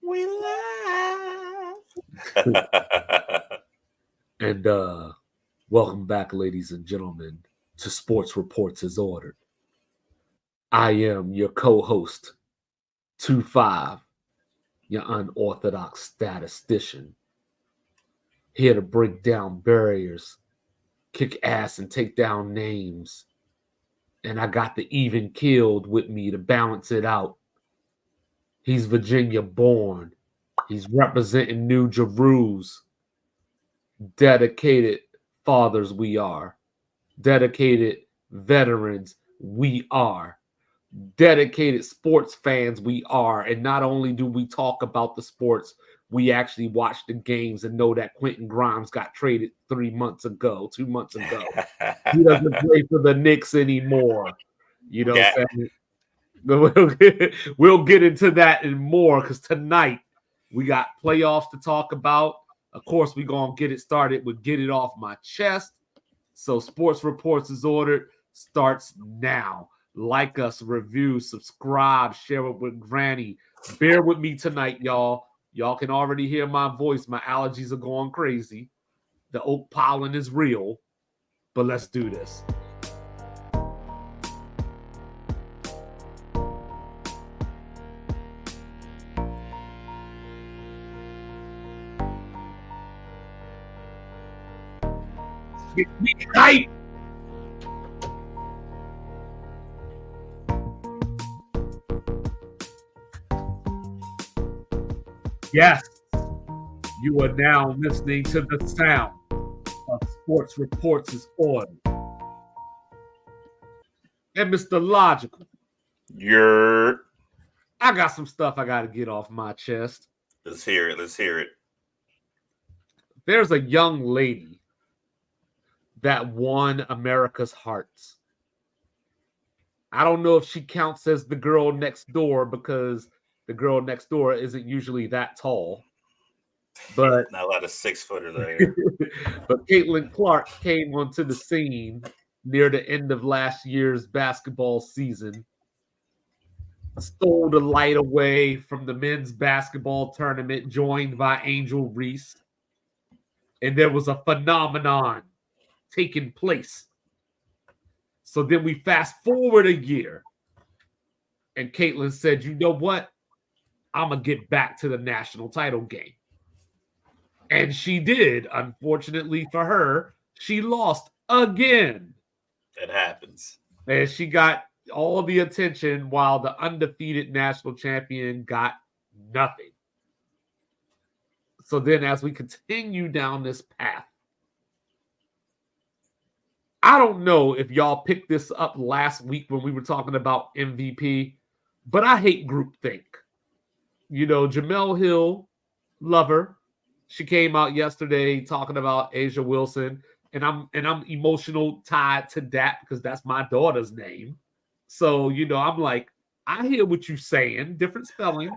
We live. And welcome back, ladies and gentlemen, to Sports Reports as Ordered. I am your co-host, 2-5, your unorthodox statistician, here to break down barriers, kick ass, and take down names. And I got the even killed with me to balance it out. He's Virginia born. He's representing New Jerusalem. Dedicated fathers we are. Dedicated veterans we are. Dedicated sports fans we are. And not only do we talk about the sports, we actually watch the games and know that Quentin Grimes got traded 2 months ago. He doesn't play for the Knicks anymore. You know what I'm saying? We'll get into that and more because tonight we got playoffs to talk about. Of course, we're going to get it started with Get It Off My Chest. So Sports Reports is Ordered starts now. Like us, review, subscribe, share it with Granny. Bear with me tonight, y'all. Y'all can already hear my voice. My allergies are going crazy. The oak pollen is real. But let's do this. Get me hype. Yes, you are now listening to the sound of Sports Reports is Ordered. And Mr. Logical. I got some stuff I got to get off my chest. Let's hear it. There's a young lady that won America's hearts. I don't know if she counts as the girl next door because the girl next door isn't usually that tall. But not a lot of 6-footers there. But Caitlin Clark came onto the scene near the end of last year's basketball season, stole the light away from the men's basketball tournament, joined by Angel Reese. And there was a phenomenon taking place. So then we fast forward a year, and Caitlin said, you know what? I'm going to get back to the national title game. And she did. Unfortunately for her, she lost again. It happens. And she got all the attention while the undefeated national champion got nothing. So then as we continue down this path, I don't know if y'all picked this up last week when we were talking about MVP, but I hate groupthink. You know, Jamel Hill, love her. She came out yesterday talking about Asia Wilson, and I'm emotional tied to that because that's my daughter's name. So, you know, I'm like, I hear what you're saying, different spelling,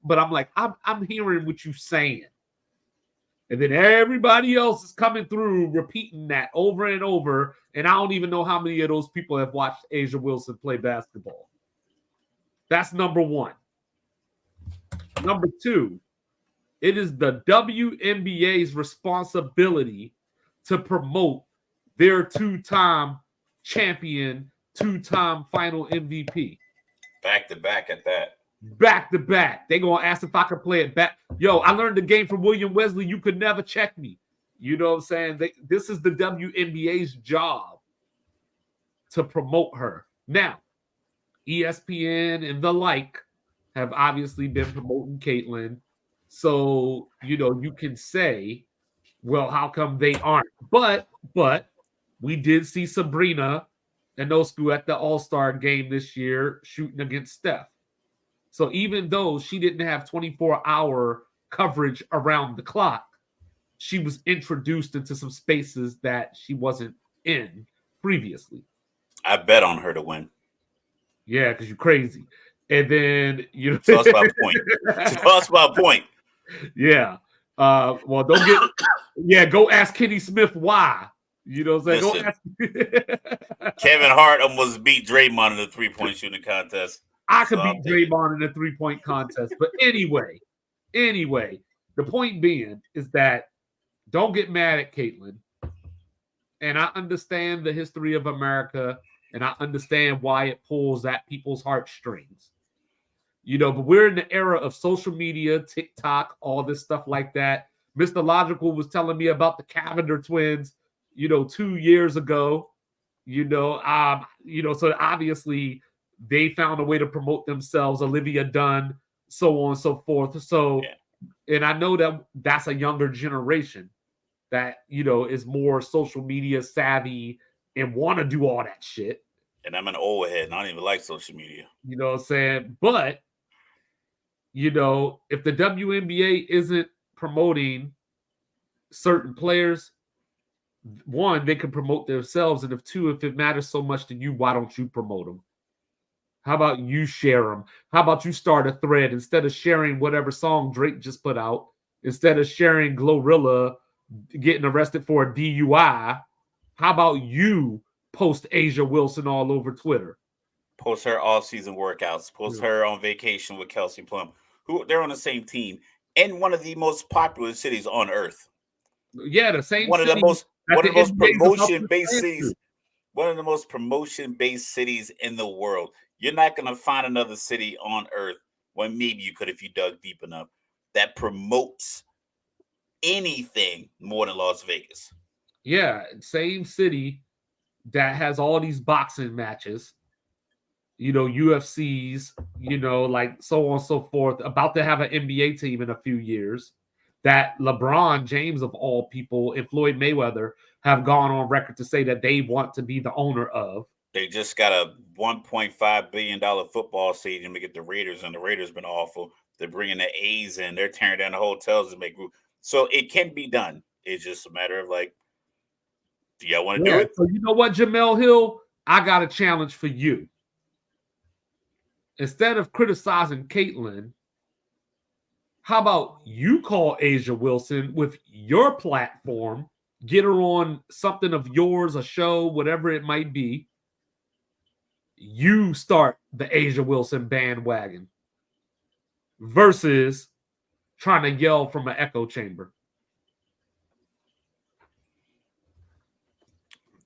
but I'm like, I'm hearing what you're saying. And then everybody else is coming through repeating that over and over. And I don't even know how many of those people have watched Asia Wilson play basketball. That's number one. Number two, it is the WNBA's responsibility to promote their 2-time champion, 2-time final MVP. Back to back at that. Back to back. They're going to ask if I can play it back. Yo, I learned the game from William Wesley. You could never check me. You know what I'm saying? This is the WNBA's job to promote her. Now, ESPN and the like have obviously been promoting Caitlin. So, you know, you can say, well, how come they aren't? But we did see Sabrina Ionescu at the All-Star game this year shooting against Steph. So even though she didn't have 24-hour coverage around the clock, she was introduced into some spaces that she wasn't in previously. I bet on her to win. Yeah, because you're crazy. And then, you know. So that's my point. Yeah. Well, don't get. Yeah, go ask Kenny Smith why. You know what I'm saying? Listen, Kevin Hart almost beat Draymond in the 3-point shooting contest. I could beat Draymond in a 3-point contest. But anyway, the point being is that don't get mad at Caitlyn. And I understand the history of America, and I understand why it pulls at people's heartstrings. But we're in the era of social media, TikTok, all this stuff like that. Mr. Logical was telling me about the Cavender twins, 2 years ago. So obviously they found a way to promote themselves, Olivia Dunn, so on and so forth. So, and I know that that's a younger generation that, is more social media savvy and want to do all that shit. And I'm an old head and I don't even like social media. You know what I'm saying? But, if the WNBA isn't promoting certain players, one, they can promote themselves. And if it matters so much to you, why don't you promote them? How about you share them? How about you start a thread instead of sharing whatever song Drake just put out? Instead of sharing Glorilla getting arrested for a DUI, how about you post Asia Wilson all over Twitter? Post her off-season workouts. Post her on vacation with Kelsey Plum, who they're on the same team in one of the most popular cities on earth. Yeah, the same. One of the most promotion-based cities. One of the most promotion-based cities in the world. You're not going to find another city on earth. Well, maybe you could if you dug deep enough. That promotes anything more than Las Vegas. Yeah, same city that has all these boxing matches. UFCs, like so on and so forth, about to have an NBA team in a few years, that LeBron James, of all people, and Floyd Mayweather have gone on record to say that they want to be the owner of. They just got a $1.5 billion football stadium to get the Raiders, and the Raiders been awful. They're bringing the A's in. They're tearing down the hotels to make room. So it can be done. It's just a matter of do y'all want to do it? So you know what, Jamel Hill? I got a challenge for you. Instead of criticizing Caitlyn, how about you call Asia Wilson with your platform, get her on something of yours, a show, whatever it might be. You start the Asia Wilson bandwagon versus trying to yell from an echo chamber.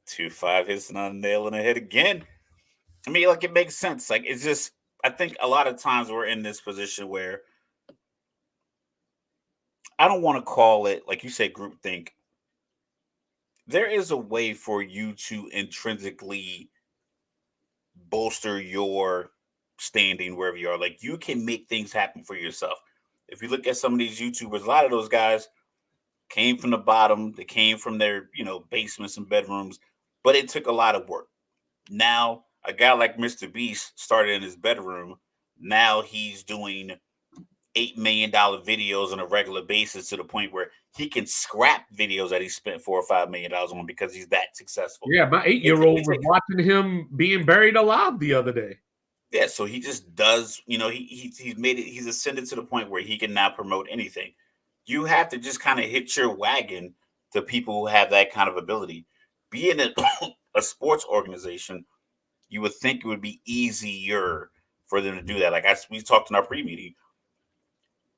2-5 hits on a nail in the head again. I mean, it makes sense. It's just, I think a lot of times we're in this position where I don't want to call it, like you said, groupthink. There is a way for you to intrinsically bolster your standing wherever you are. You can make things happen for yourself. If you look at some of these YouTubers, a lot of those guys came from the bottom. They came from their, basements and bedrooms, but it took a lot of work. Now, a guy like Mr. Beast started in his bedroom. Now he's doing $8 million videos on a regular basis to the point where he can scrap videos that he spent $4 or $5 million on because he's that successful. Yeah, my 8-year-old was watching him being buried alive the other day. Yeah, so he just does, he's made it, he's ascended to the point where he can now promote anything. You have to just kind of hitch your wagon to people who have that kind of ability. Being a sports organization, you would think it would be easier for them to do that. We talked in our pre-meeting.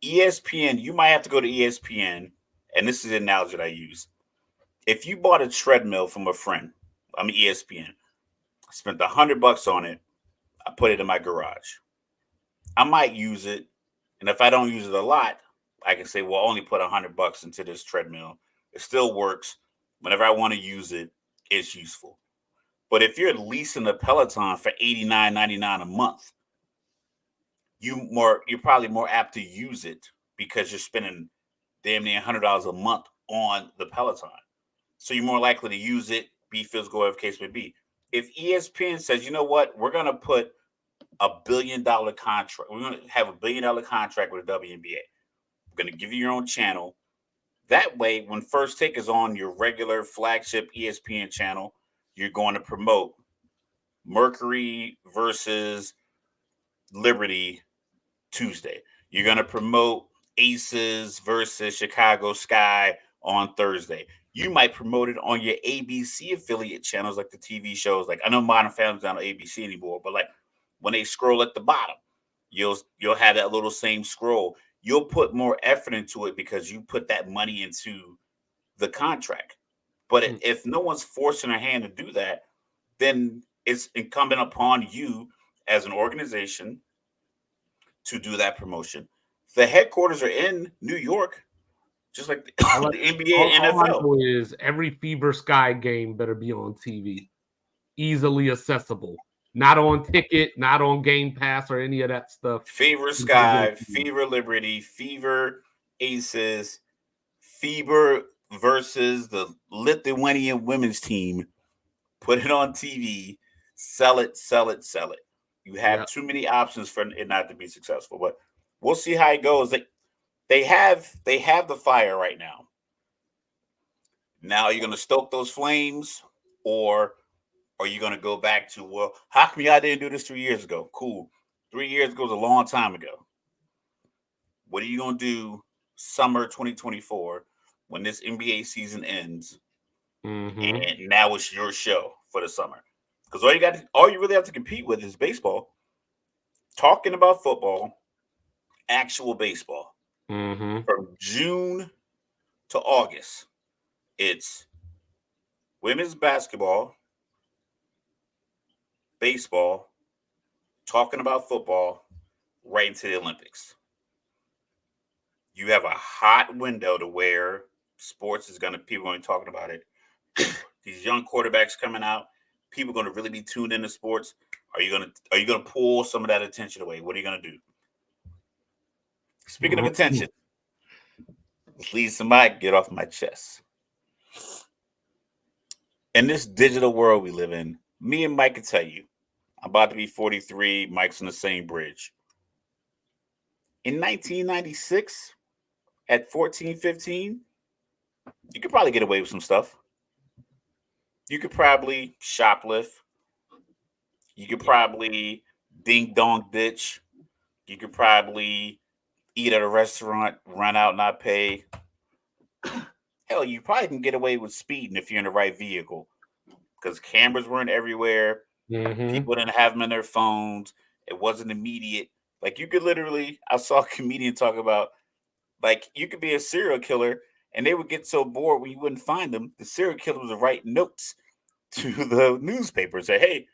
ESPN, you might have to go to ESPN, and this is the analogy that I use. If you bought a treadmill from a friend, ESPN, I spent $100 on it, I put it in my garage. I might use it, and if I don't use it a lot, I can say, well, only put $100 into this treadmill. It still works. Whenever I want to use it, it's useful. But if you're leasing a Peloton for $89.99 a month, you're probably more apt to use it because you're spending damn near $100 a month on the Peloton. So you're more likely to use it, be physical, whatever the case may be. If ESPN says, you know what, we're going to put $1 billion contract. We're going to have $1 billion contract with the WNBA. We're going to give you your own channel. That way, when First Take is on your regular flagship ESPN channel, you're going to promote Mercury versus Liberty Tuesday. You're going to promote Aces versus Chicago Sky on Thursday. You might promote it on your ABC affiliate channels, like the TV shows. I know Modern Family's not on ABC anymore, but when they scroll at the bottom, you'll have that little same scroll. You'll put more effort into it because you put that money into the contract. But Mm. if no one's forcing their hand to do that, then it's incumbent upon you as an organization to do that promotion. The headquarters are in New York, just like All I, the NBA all, and all I NFL. know is every Fever Sky game better be on TV, easily accessible, not on Ticket, not on Game Pass or any of that stuff. Fever You gotta get Sky, on TV. Fever Liberty, Fever Aces, Fever versus the Lithuanian women's team. Put it on TV, sell it, sell it, sell it. You have Yeah. too many options for it not to be successful, but we'll see how it goes. They have the fire right now. Now you're gonna stoke those flames, or are you gonna go back to, well, how come y'all didn't do this 3 years ago? Cool. 3 years ago was a long time ago. What are you gonna do summer 2024 when this NBA season ends Mm-hmm. and now it's your show for the summer? Because all you really have to compete with is baseball. Talking about football, actual baseball. Mm-hmm. From June to August, it's women's basketball, baseball, talking about football, right into the Olympics. You have a hot window to where sports is gonna people are gonna be talking about it. These young quarterbacks coming out, people are gonna really be tuned into sports. Are you gonna pull some of that attention away? What are you gonna do? Speaking of Mm-hmm. attention, please somebody get off my chest. In this digital world we live in, me and Mike can tell you, I'm about to be 43. Mike's on the same bridge. In 1996, at 14, 15, you could probably get away with some stuff. You could probably shoplift. You could probably ding dong ditch. You could probably eat at a restaurant, run out, not pay. Hell, you probably can get away with speeding if you're in the right vehicle because cameras weren't everywhere. Mm-hmm. People didn't have them in their phones. It wasn't immediate. Like you could literally, I saw a comedian talk about, like, you could be a serial killer and they would get so bored when you wouldn't find them. The serial killer would write notes to the newspaper and say, hey,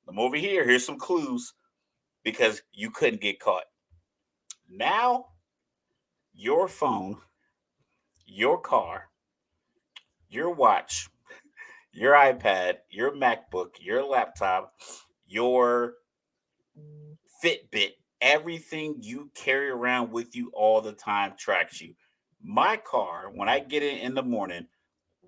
I'm over here. Here's some clues because you couldn't get caught. Now, your phone, your car, your watch, your iPad, your MacBook, your laptop, your Fitbit, everything you carry around with you all the time tracks you. My car, when I get in the morning,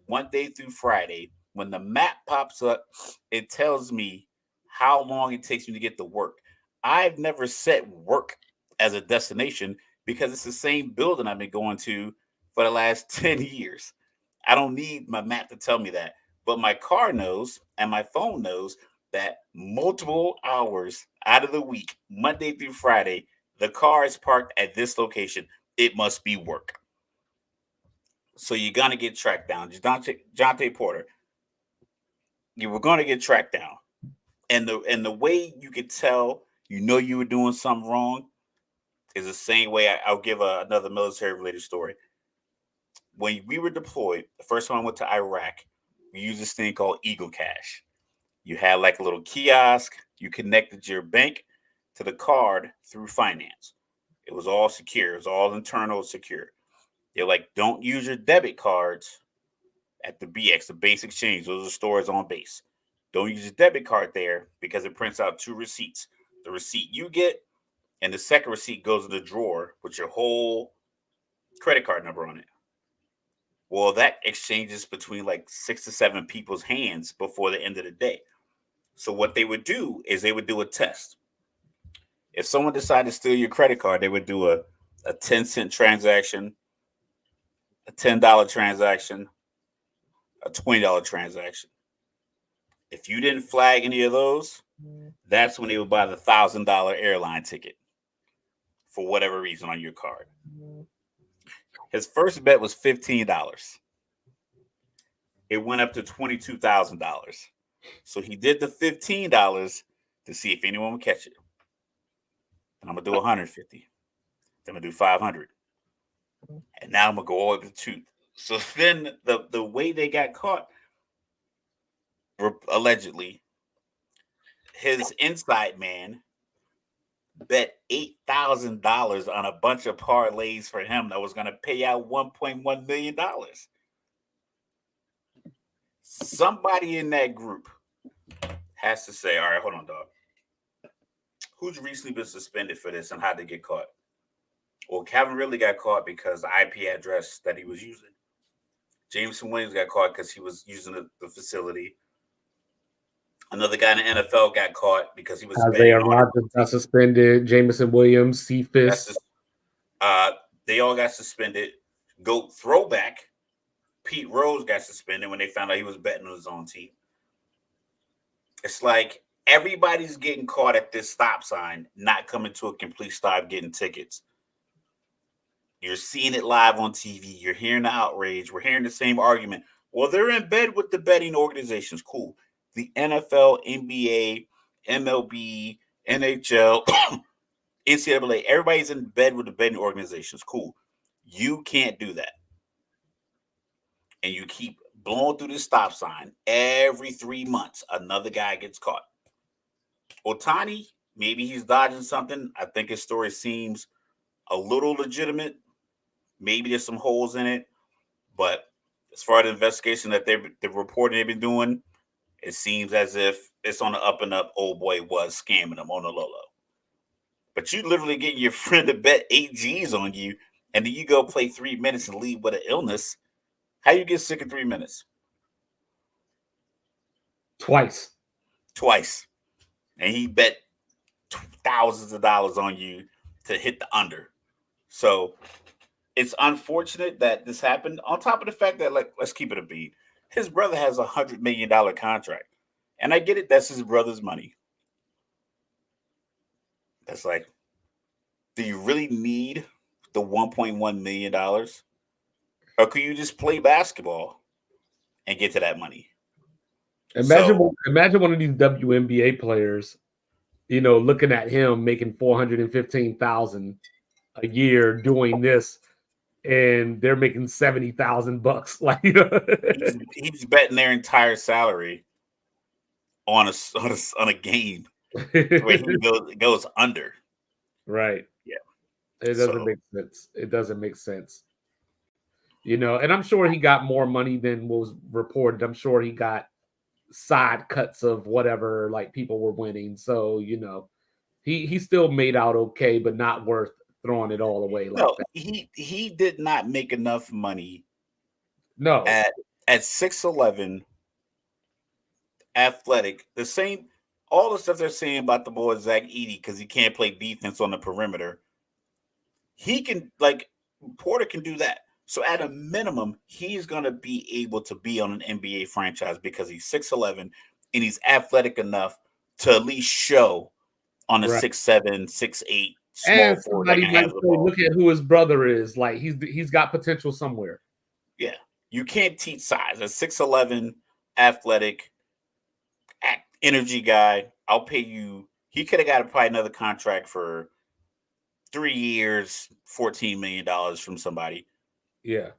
one day through Friday, when the map pops up, it tells me how long it takes me to get to work. I've never set work as a destination because it's the same building I've been going to for the last 10 years. I don't need my map to tell me that. But my car knows and my phone knows that multiple hours out of the week, Monday through Friday, the car is parked at this location. It must be work. So you're gonna get tracked down. Jontay Porter, you were gonna get tracked down. And the way you could tell you were doing something wrong is the same way I'll give another military related story. When we were deployed, the first time I went to Iraq, we used this thing called Eagle Cash. You had like a little kiosk. You connected your bank to the card through finance. It was all secure. It was all internal secure. They're like, don't use your debit cards at the BX, the base exchange. Those are stores on base. Don't use your debit card there because it prints out two receipts. The receipt you get and the second receipt goes in the drawer with your whole credit card number on it. Well, that exchanges between like 6 to 7 people's hands before the end of the day. So what they would do is they would do a test. If someone decided to steal your credit card, they would do a 10-cent transaction, a $10 transaction, a $20 transaction. If you didn't flag any of those, that's when they would buy the $1,000 airline ticket for whatever reason on your card. His first bet was $15. It went up to $22,000. So he did the $15 to see if anyone would catch it. and I'm gonna do 150. Then I'm gonna do 500, and now I'm gonna go all the way up to 2. So then the way they got caught, allegedly, his inside man bet $8,000 on a bunch of parlays for him that was going to pay out $1.1 million. Somebody in that group has to say, all right, hold on, dog. Who's recently been suspended for this and how they get caught? Well, Calvin really got caught because the IP address that he was using. Jameson Williams got caught because he was using the facility. Another guy in the NFL got caught because he was Isaiah Rodgers got suspended. Jameson Williams, Cephas. They all got suspended. Goat throwback, Pete Rose got suspended when they found out he was betting on his own team. It's like everybody's getting caught at this stop sign, not coming to a complete stop, getting tickets. You're seeing it live on TV. You're hearing the outrage. We're hearing the same argument. Well, they're in bed with the betting organizations. Cool. The NFL, NBA, MLB, NHL, NCAA, everybody's in bed with the betting organizations. Cool. You can't do that. And you keep blowing through the stop sign. Every 3 months, another guy gets caught. Ohtani, maybe he's dodging something. I think his story seems a little legitimate. Maybe there's some holes in it. But as far as the investigation that the reporting they've been doing, it seems as if it's on the up and up. Old boy was scamming them on the low. But you literally getting your friend to bet 8 G's on you, and then you go play 3 minutes and leave with an illness. How you get sick in 3 minutes? Twice. And he bet thousands of dollars on you to hit the under. So it's unfortunate that this happened. On top of the fact that, like, let's keep it a beat. His brother has $100 million contract. And I get it. That's his brother's money. That's like, do you really need the $1.1 million? Or could you just play basketball and get to that money? Imagine one of these WNBA players, looking at him making $415,000 a year doing this, and they're making $70,000. Like, he's betting their entire salary on a game where he goes under. Right. Yeah. It doesn't make sense. And I'm sure he got more money than was reported. I'm sure he got side cuts of whatever, like, people were winning. So, he still made out okay, but not worth throwing it all away like that. He did not make enough money. No. At 6'11", athletic, the same, all the stuff they're saying about the boy Zach Edey because he can't play defense on the perimeter. He can, like, Porter can do that. So at a minimum, he's going to be able to be on an NBA franchise because he's 6'11", and he's athletic enough to at least show on a 6'7", 6'8", small forward. Somebody might say, look at who his brother is. Like, he's got potential somewhere. Yeah. You can't teach size. A 6'11", athletic, energy guy, I'll pay you. He could have got probably another contract for 3 years, $14 million from somebody. Yeah.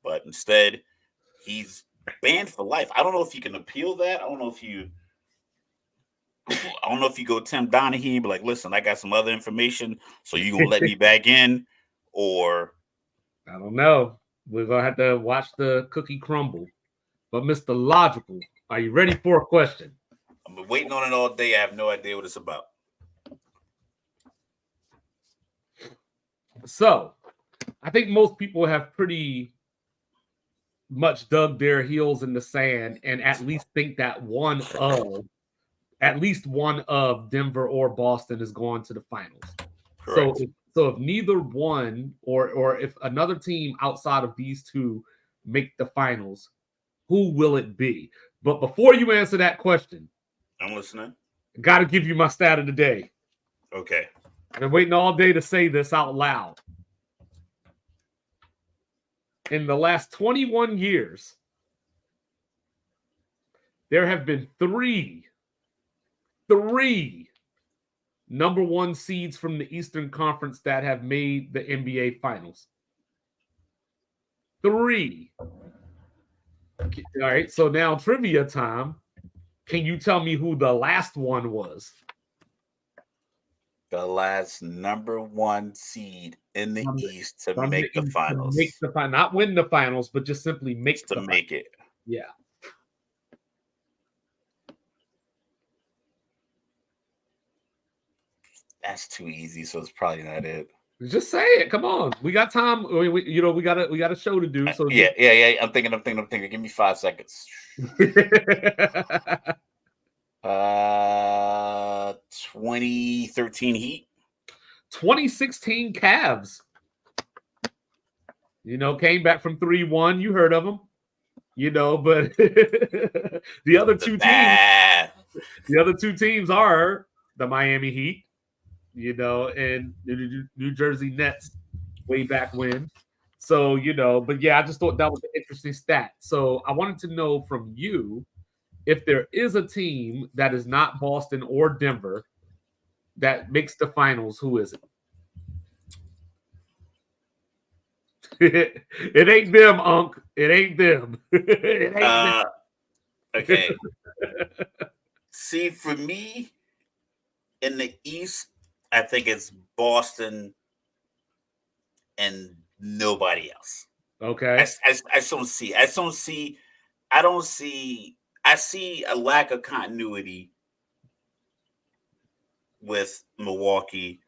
But instead, he's banned for life. I don't know if you can appeal that. I don't know if you go Tim Donaghy, but like, listen, I got some other information, so you gonna let me back in, or I don't know. We're gonna have to watch the cookie crumble. But Mr. Logical, are you ready for a question? I've been waiting on it all day. I have no idea what it's about. So, I think most people have pretty much dug their heels in the sand and at least think that at least one of Denver or Boston is going to the finals. Correct. So if neither one or if another team outside of these two make the finals, who will it be? But before you answer that question, I'm listening. Got to give you my stat of the day. Okay. I've been waiting all day to say this out loud. In the last 21 years, there have been three number one seeds from the Eastern Conference that have made the NBA Finals? 3. All right, so now trivia time. Can you tell me who the last one was? The last number one seed in the From the, East to from the make the East to make finals. the final, not win the finals, but just simply make Just to the finals. make it. Yeah. That's too easy, so it's probably not it. Just say it. Come on, we got time. We got a show to do. So Yeah. I'm thinking. Give me 5 seconds. 2013 Heat. 2016 Cavs. Came back from 3-1. You heard of them. But the other two teams are the Miami Heat, and the New Jersey Nets way back when. So, but yeah, I just thought that was an interesting stat. So I wanted to know from you if there is a team that is not Boston or Denver that makes the finals, who is it? It ain't them, Unc. It ain't them. It ain't them. Okay. See, for me, in the East, I think it's Boston and nobody else. Okay. I just don't see. I don't see. I don't see. I see a lack of continuity with Milwaukee.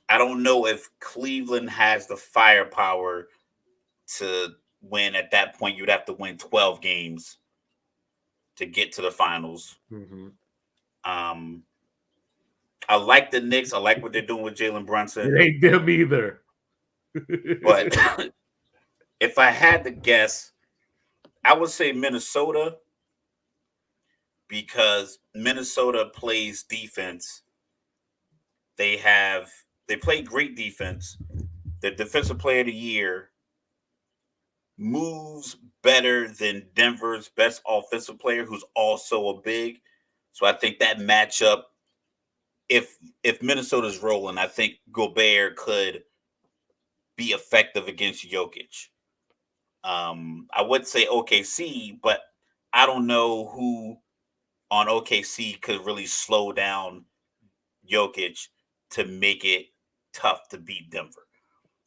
I don't know if Cleveland has the firepower to win. At that point, you'd have to win 12 games to get to the finals. Mm-hmm. I like the Knicks. I like what they're doing with Jalen Brunson. It ain't them either. But if I had to guess, I would say Minnesota, because Minnesota plays defense. They play great defense. The defensive player of the year moves better than Denver's best offensive player, who's also a big. So I think that matchup, if Minnesota's rolling, I think Gobert could be effective against Jokic. I would say OKC, but I don't know who on OKC could really slow down Jokic to make it tough to beat Denver.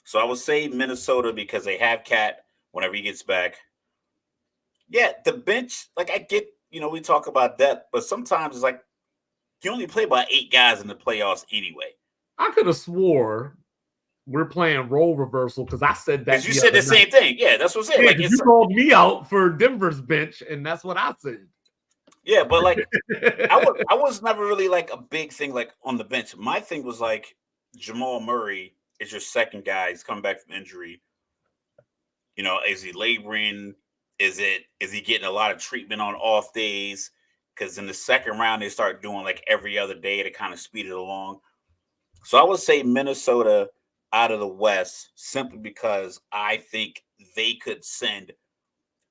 So I would say Minnesota because they have Cat whenever he gets back. Yeah, the bench, like I get, we talk about depth, but sometimes it's like you only play about 8 guys in the playoffs anyway. I could have swore we're playing role reversal because I said that. Because you said the same thing. Yeah, that's what I'm saying. Yeah, like you called me out for Denver's bench, and that's what I said. Yeah, but like I was never really like a big thing like on the bench. My thing was like Jamal Murray is your second guy. He's coming back from injury. Is he laboring? Is he getting a lot of treatment on off days? Because in the second round they start doing like every other day to kind of speed it along. So I would say Minnesota out of the West simply because I think they could send,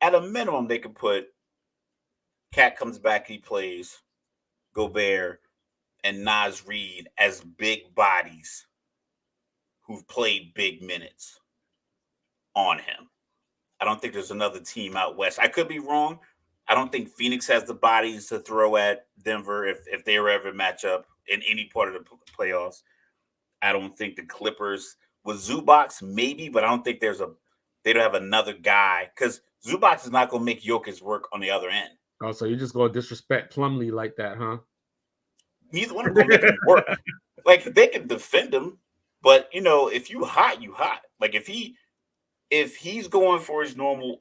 at a minimum, they could put Cat comes back, he plays, Gobert, and Naz Reid as big bodies who've played big minutes on him. I don't think there's another team out west. I could be wrong. I don't think Phoenix has the bodies to throw at Denver if they were ever match up in any part of the playoffs. I don't think the Clippers with Zubac maybe, but I don't think they don't have another guy because Zubac is not going to make Jokic work on the other end. Oh, so you're just going to disrespect Plumlee like that, huh? Neither one are going to make him work. Like they can defend him, but if you hot, you hot. Like if he's going for his normal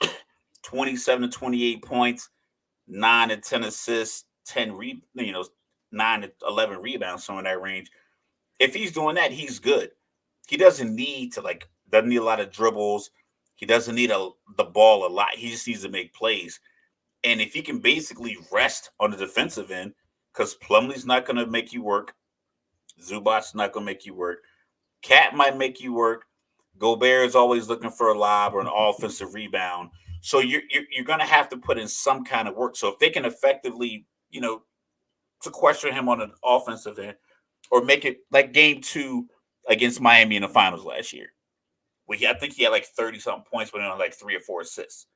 27 to 28 points, 9 to 10 assists, 9 to 11 rebounds, somewhere in that range. If he's doing that, he's good. He doesn't need a lot of dribbles. He doesn't need the ball a lot. He just needs to make plays. And if he can basically rest on the defensive end, because Plumlee's not going to make you work, Zubac's not going to make you work, Cat might make you work. Gobert is always looking for a lob or an offensive rebound. So you're going to have to put in some kind of work. So if they can effectively, sequester him on an offensive end, or make it like game 2 against Miami in the finals last year. I think he had like 30 something points, but only like 3 or 4 assists.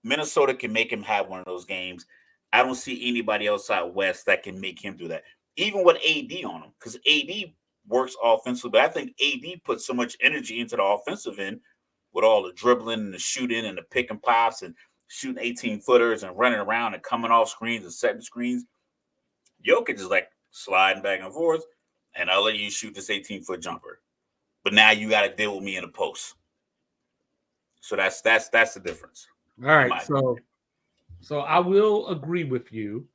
Minnesota can make him have one of those games. I don't see anybody else out west that can make him do that. Even with AD on him, because AD works offensively, but I think AD puts so much energy into the offensive end with all the dribbling and the shooting and the pick and pops and shooting 18 footers and running around and coming off screens and setting screens. Jokic is like sliding back and forth, and I'll let you shoot this 18-foot jumper. But now you got to deal with me in the post. So that's the difference. All right, so I will agree with you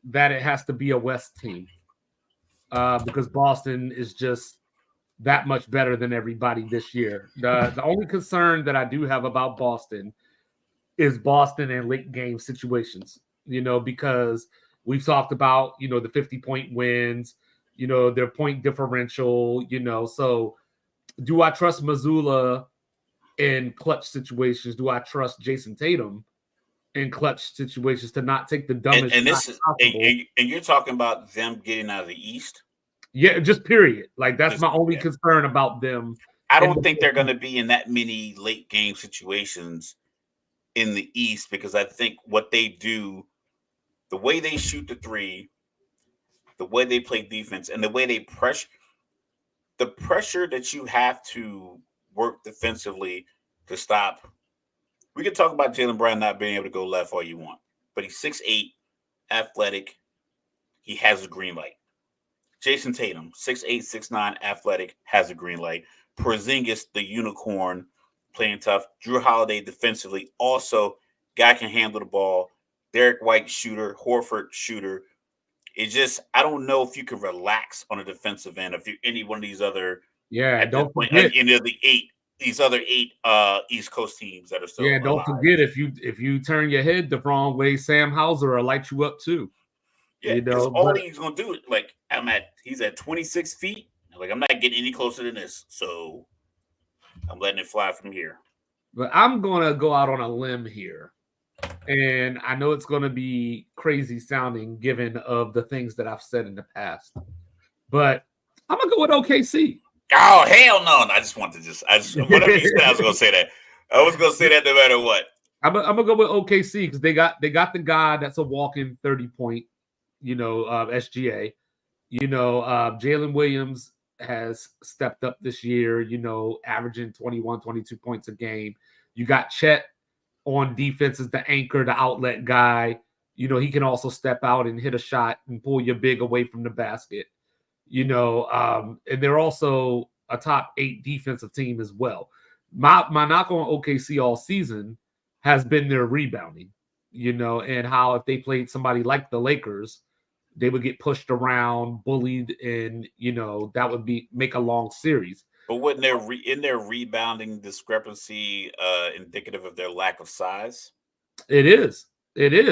that it has to be a West team because Boston is just that much better than everybody this year. The only concern that I do have about Boston is Boston and late game situations, because we've talked about, the 50-point wins, their point differential, so do I trust Missoula in clutch situations? Do I trust Jason Tatum in clutch situations to not take the dumbest and shot this is possible? and you're talking about them getting out of the East? Yeah, just period. Like that's my only concern about them. I don't think they're going to be in that many late game situations in the East because I think what they do, the way they shoot the three, the way they play defense, and the way they pressure, the pressure that you have to work defensively to stop. We can talk about Jaylen Brown not being able to go left all you want, but he's 6'8", athletic. He has a green light. Jason Tatum, 6'8", 6'9", athletic, has a green light. Porzingis, the unicorn, playing tough. Drew Holiday defensively, also guy can handle the ball. Derek White, shooter. Horford, shooter. It's just I don't know if you can relax on a defensive end if you're any one of these other don't point, forget any of these other 8 East Coast teams that are still alive. Don't forget if you turn your head the wrong way, Sam Hauser will light you up too. Yeah, because all he's gonna do, like he's at 26 feet. Like I'm not getting any closer than this, so I'm letting it fly from here. But I'm gonna go out on a limb here, and I know it's gonna be crazy sounding given of the things that I've said in the past, but I'm gonna go with OKC. Oh hell no! I just whatever you said, I was gonna say that. I was gonna say that no matter what. I'm gonna go with OKC because they got the guy that's a walking 30-point, SGA. Jalen Williams has stepped up this year, averaging 21, 22 points a game. You got Chet on defense as the anchor, the outlet guy. He can also step out and hit a shot and pull your big away from the basket. And they're also a top 8 defensive team as well. My knock on OKC all season has been their rebounding, and how if they played somebody like the Lakers, they would get pushed around, bullied, and that would make a long series. But wouldn't their rebounding discrepancy indicative of their lack of size? It is.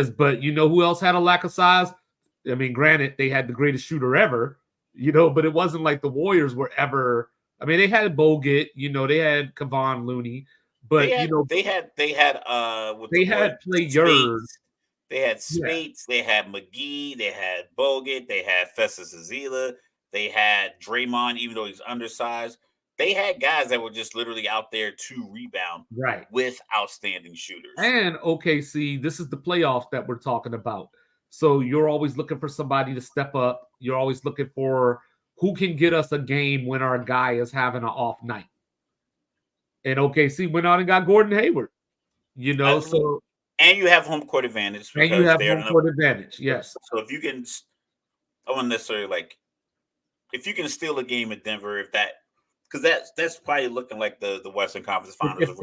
But who else had a lack of size? I mean, granted, they had the greatest shooter ever, but it wasn't like the Warriors were ever. I mean, they had Bogut, they had Kevon Looney, but they had players. They had Spates, they had McGee, they had Bogut, they had Festus Azila, they had Draymond, even though he's undersized. They had guys that were just literally out there to rebound, right, with outstanding shooters. And OKC, this is the playoff that we're talking about. So you're always looking for somebody to step up. You're always looking for who can get us a game when our guy is having an off night. And OKC went out and got Gordon Hayward. And you have home court advantage. And you have home court advantage, yes. So if you can, I wouldn't necessarily if you can steal a game at Denver, because that's probably looking like the Western Conference Finals.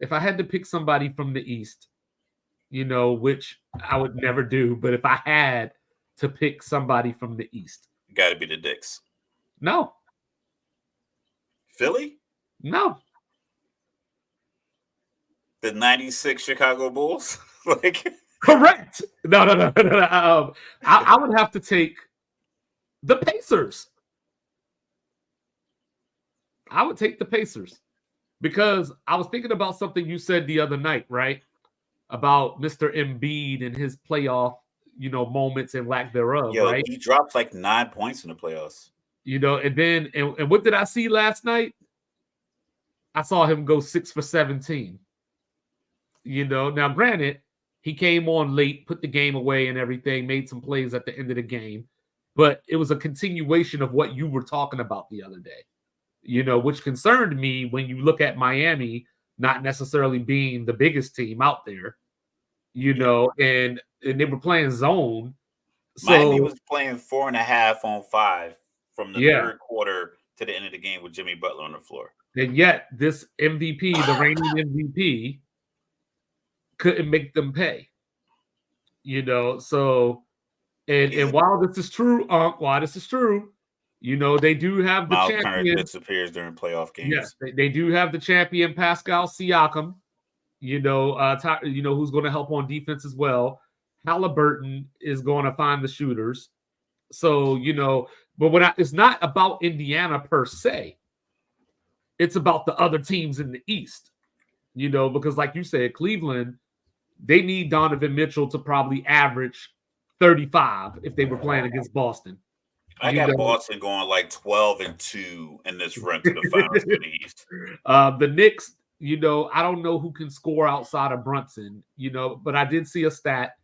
If I had to pick somebody from the East, which I would never do, but if I had to pick somebody from the East, got to be the Knicks. No. Philly? No. The 96 Chicago Bulls? Correct. No. I would have to take the Pacers. I would take the Pacers because I was thinking about something you said the other night, right? About Mr. Embiid and his playoff, moments and lack thereof, Yo, right? he drops like 9 points in the playoffs. And then and what did I see last night? I saw him go 6 for 17. Now granted, he came on late, put the game away and everything, made some plays at the end of the game, but it was a continuation of what you were talking about the other day. Which concerned me when you look at Miami not necessarily being the biggest team out there, and they were playing zone. Miami So was playing 4.5 on 5 from the yeah, third quarter to the end of the game with Jimmy Butler on the floor. and yet this MVP, the reigning MVP, couldn't make them pay. So and while this is true, they do have the Miles Turner champion. disappears during playoff Yes, games. they do have the champion Pascal Siakam. Who's going to help on defense as well. Halliburton is going to find the shooters. So but it's not about Indiana per se. It's about the other teams in the East. Because like you said, Cleveland, they need Donovan Mitchell to probably average 35 if they were playing against Boston. I got Boston going like 12-2 in this run to the finals of the East. The Knicks, I don't know who can score outside of Brunson, but I did see a stat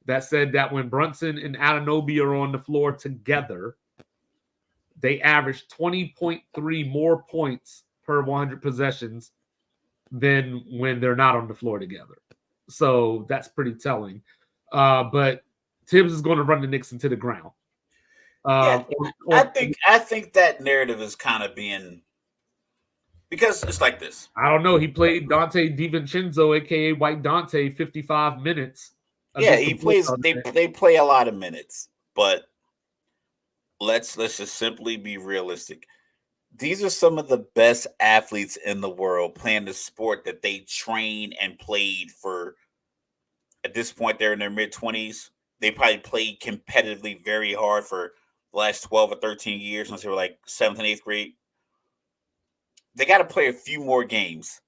that said that when Brunson and Anunoby are on the floor together, they average 20.3 more points per 100 possessions than when they're not on the floor together. So that's pretty telling. But Tibbs is going to run the Knicks into the ground. I think that narrative is kind of being, because it's like this. I don't know. He played Dante DiVincenzo, aka White Dante, 55 minutes. Yeah, he plays. They play a lot of minutes, but let's just simply be realistic. These are some of the best athletes in the world playing the sport that they train and played for. At this point, they're in their mid-20s. They probably played competitively very hard for the last 12 or 13 years since they were like 7th and 8th grade. They got to play a few more games.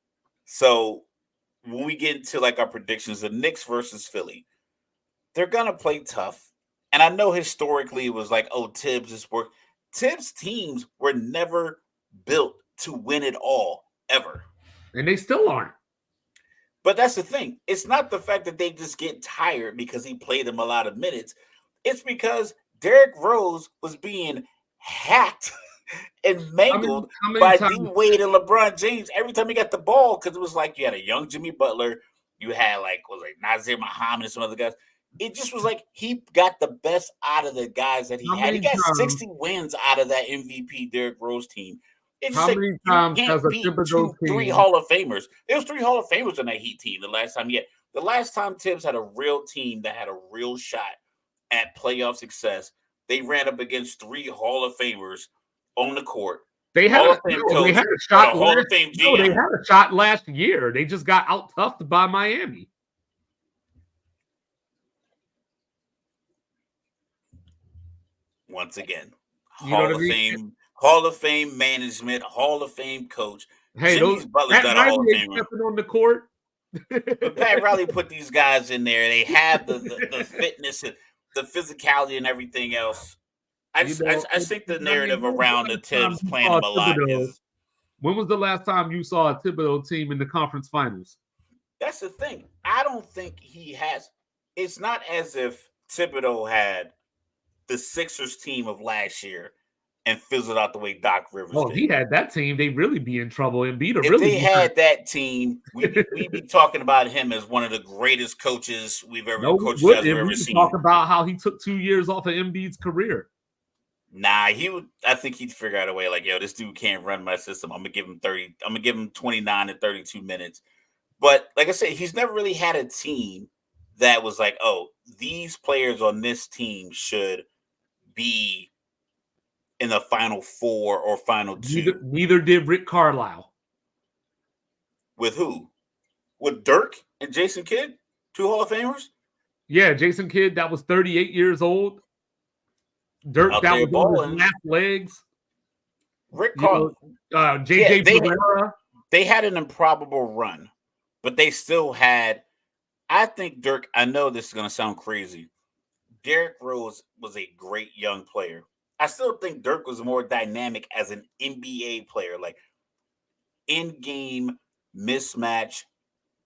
So when we get into like our predictions, the Knicks versus Philly, they're going to play tough. And I know historically it was like, oh, Tibbs is work. Tibbs teams were never built to win it all, ever. And they still aren't. But that's the thing. It's not the fact that they just get tired because he played them a lot of minutes. It's because Derrick Rose was being hacked and mangled by D Wade and LeBron James every time he got the ball, because it was like you had a young Jimmy Butler, you had Nazir Muhammad and some other guys. It just was like he got the best out of the guys that he had. He got 60 wins out of that MVP Derrick Rose team. It's How many times has a Thibodeau team? 3 Hall of Famers. There was 3 Hall of Famers on that Heat team the last time. The last time Tibbs had a real team that had a real shot at playoff success, they ran up against 3 Hall of Famers on the court. They had a shot. Hall of Fame GM. They had a shot last year. They just got out-toughed by Miami. Once again, Hall of Fame management, Hall of Fame coach. Hey, Jimmy's Butler's not a Hall of Famer. Stepping on the court. But Pat Riley put these guys in there. They have the fitness, the physicality, and everything else. I think the narrative around the Tibbs playing them a lot is. When was the last time you saw a Thibodeau team in the conference finals? That's the thing. I don't think he has. It's not as if Thibodeau had the Sixers team of last year and fizzled out the way Doc Rivers did. Oh, he had that team, they'd really be in trouble. If they had that team, we'd be talking about him as one of the greatest coaches we've ever coached. We talk about how he took 2 years off of Embiid's career. Nah, I think he'd figure out a way like, yo, this dude can't run my system. I'm gonna give him 30. I'm gonna give him 29 to 32 minutes. But like I said, he's never really had a team that was like, oh, these players on this team should be in the Final Four or Final Two. Neither did Rick Carlisle. With who? With Dirk and Jason Kidd, 2 Hall of Famers? Yeah, Jason Kidd, that was 38 years old. Dirk, that was on his last legs. Rick Carlisle. JJ Pereira. They had an improbable run, but they still had. I think Dirk. I know this is going to sound crazy. Derrick Rose was a great young player. I still think Dirk was more dynamic as an NBA player, like in game mismatch,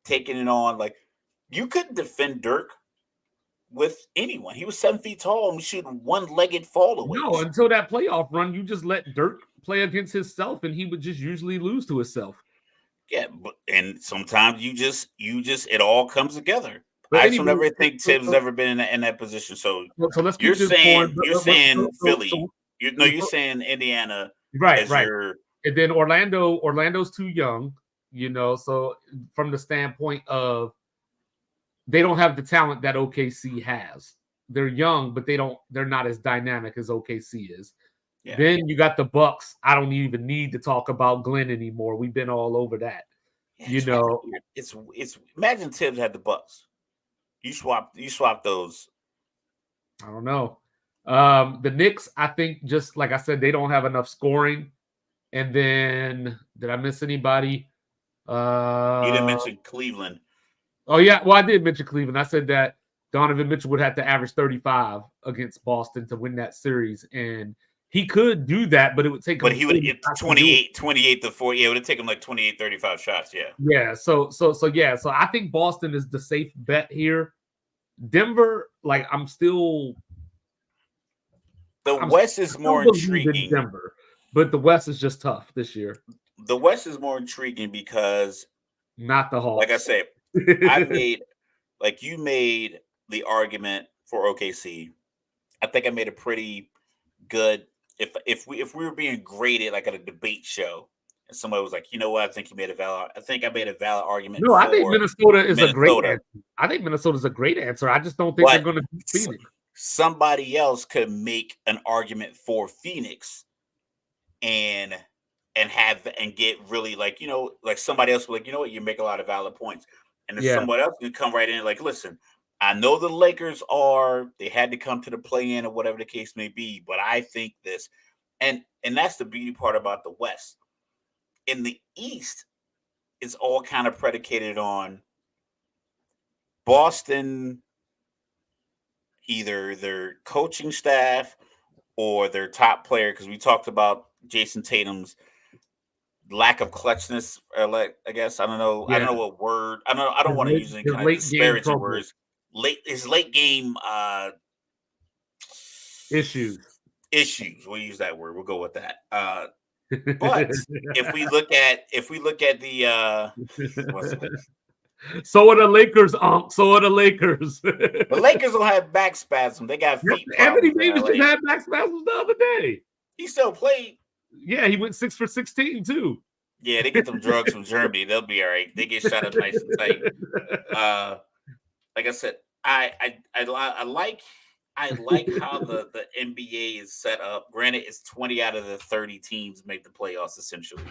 taking it on. Like you couldn't defend Dirk with anyone. He was 7 feet tall and shooting one-legged No, fallaways. until that playoff run, you just let Dirk play against himself, and he would just usually lose to himself. Yeah, and sometimes you just it all comes together. But I just don't anyway, ever think Tibbs has ever been in that position. So so let's keep this going. you're saying Philly. You're So, saying Indiana right, as right. your And then Orlando's too young, so from the standpoint of they don't have the talent that OKC has. They're young, but they're not as dynamic as OKC is. yeah. Then you got the Bucks. I don't even need to talk about Glenn anymore. We've been all over that. Yeah, it's imagine Tibbs had the Bucks. You swap those. I don't know. The Knicks, I think, just like I said, they don't have enough scoring. And then, did I miss anybody? You didn't Uh, mention Cleveland. oh yeah, well I did mention Cleveland. I said that Donovan Mitchell would have to average 35 against Boston to win that series, and he could do that, but it would take But him he would 40 it's shots to do it. 28 to 4. Yeah, it would have taken him like 28, 35 shots. Yeah. Yeah, so yeah, so I think Boston is the safe bet here. Denver, like The I'm West is still more believing intriguing. Denver, but the West is just tough this year. The West is more intriguing because, Not the like I Hawks. said, I made like you made the argument for OKC. I think I made a pretty good if we were being graded like at a debate show and somebody was like, you know what, I think I made a valid argument No, I think for Minnesota is a great Minnesota. answer. I think Minnesota's a great answer. I just don't think they're But going to beat Phoenix. somebody else could make an argument for Phoenix and get really like, like somebody else like, you know what, you make a lot of valid points. And then Yeah, somebody else can come right in like, listen, I know the Lakers they had to come to the play in or whatever the case may be, but I think this. And that's the beauty part about the West. In the East, it's all kind of predicated on Boston, either their coaching staff or their top player, because we talked about Jason Tatum's lack of clutchness, or like I guess I don't yeah. know what word I don't want to use any His kind of late game disparaging trouble words. His late game issues. issues. We'll use that word. We'll go with that. But if we look at the what's So are the Lakers, So are the Lakers. the Lakers don't have back spasm. They got feet Anthony problems in Davis just LA. had back spasms the other day. He still played. Yeah, he went 6 for 16 too. Yeah, they get them drugs from Germany. They'll be all right. They get shot up nice and tight. Like I said, I like how the NBA is set up. Granted, it's 20 out of the 30 teams make the playoffs essentially,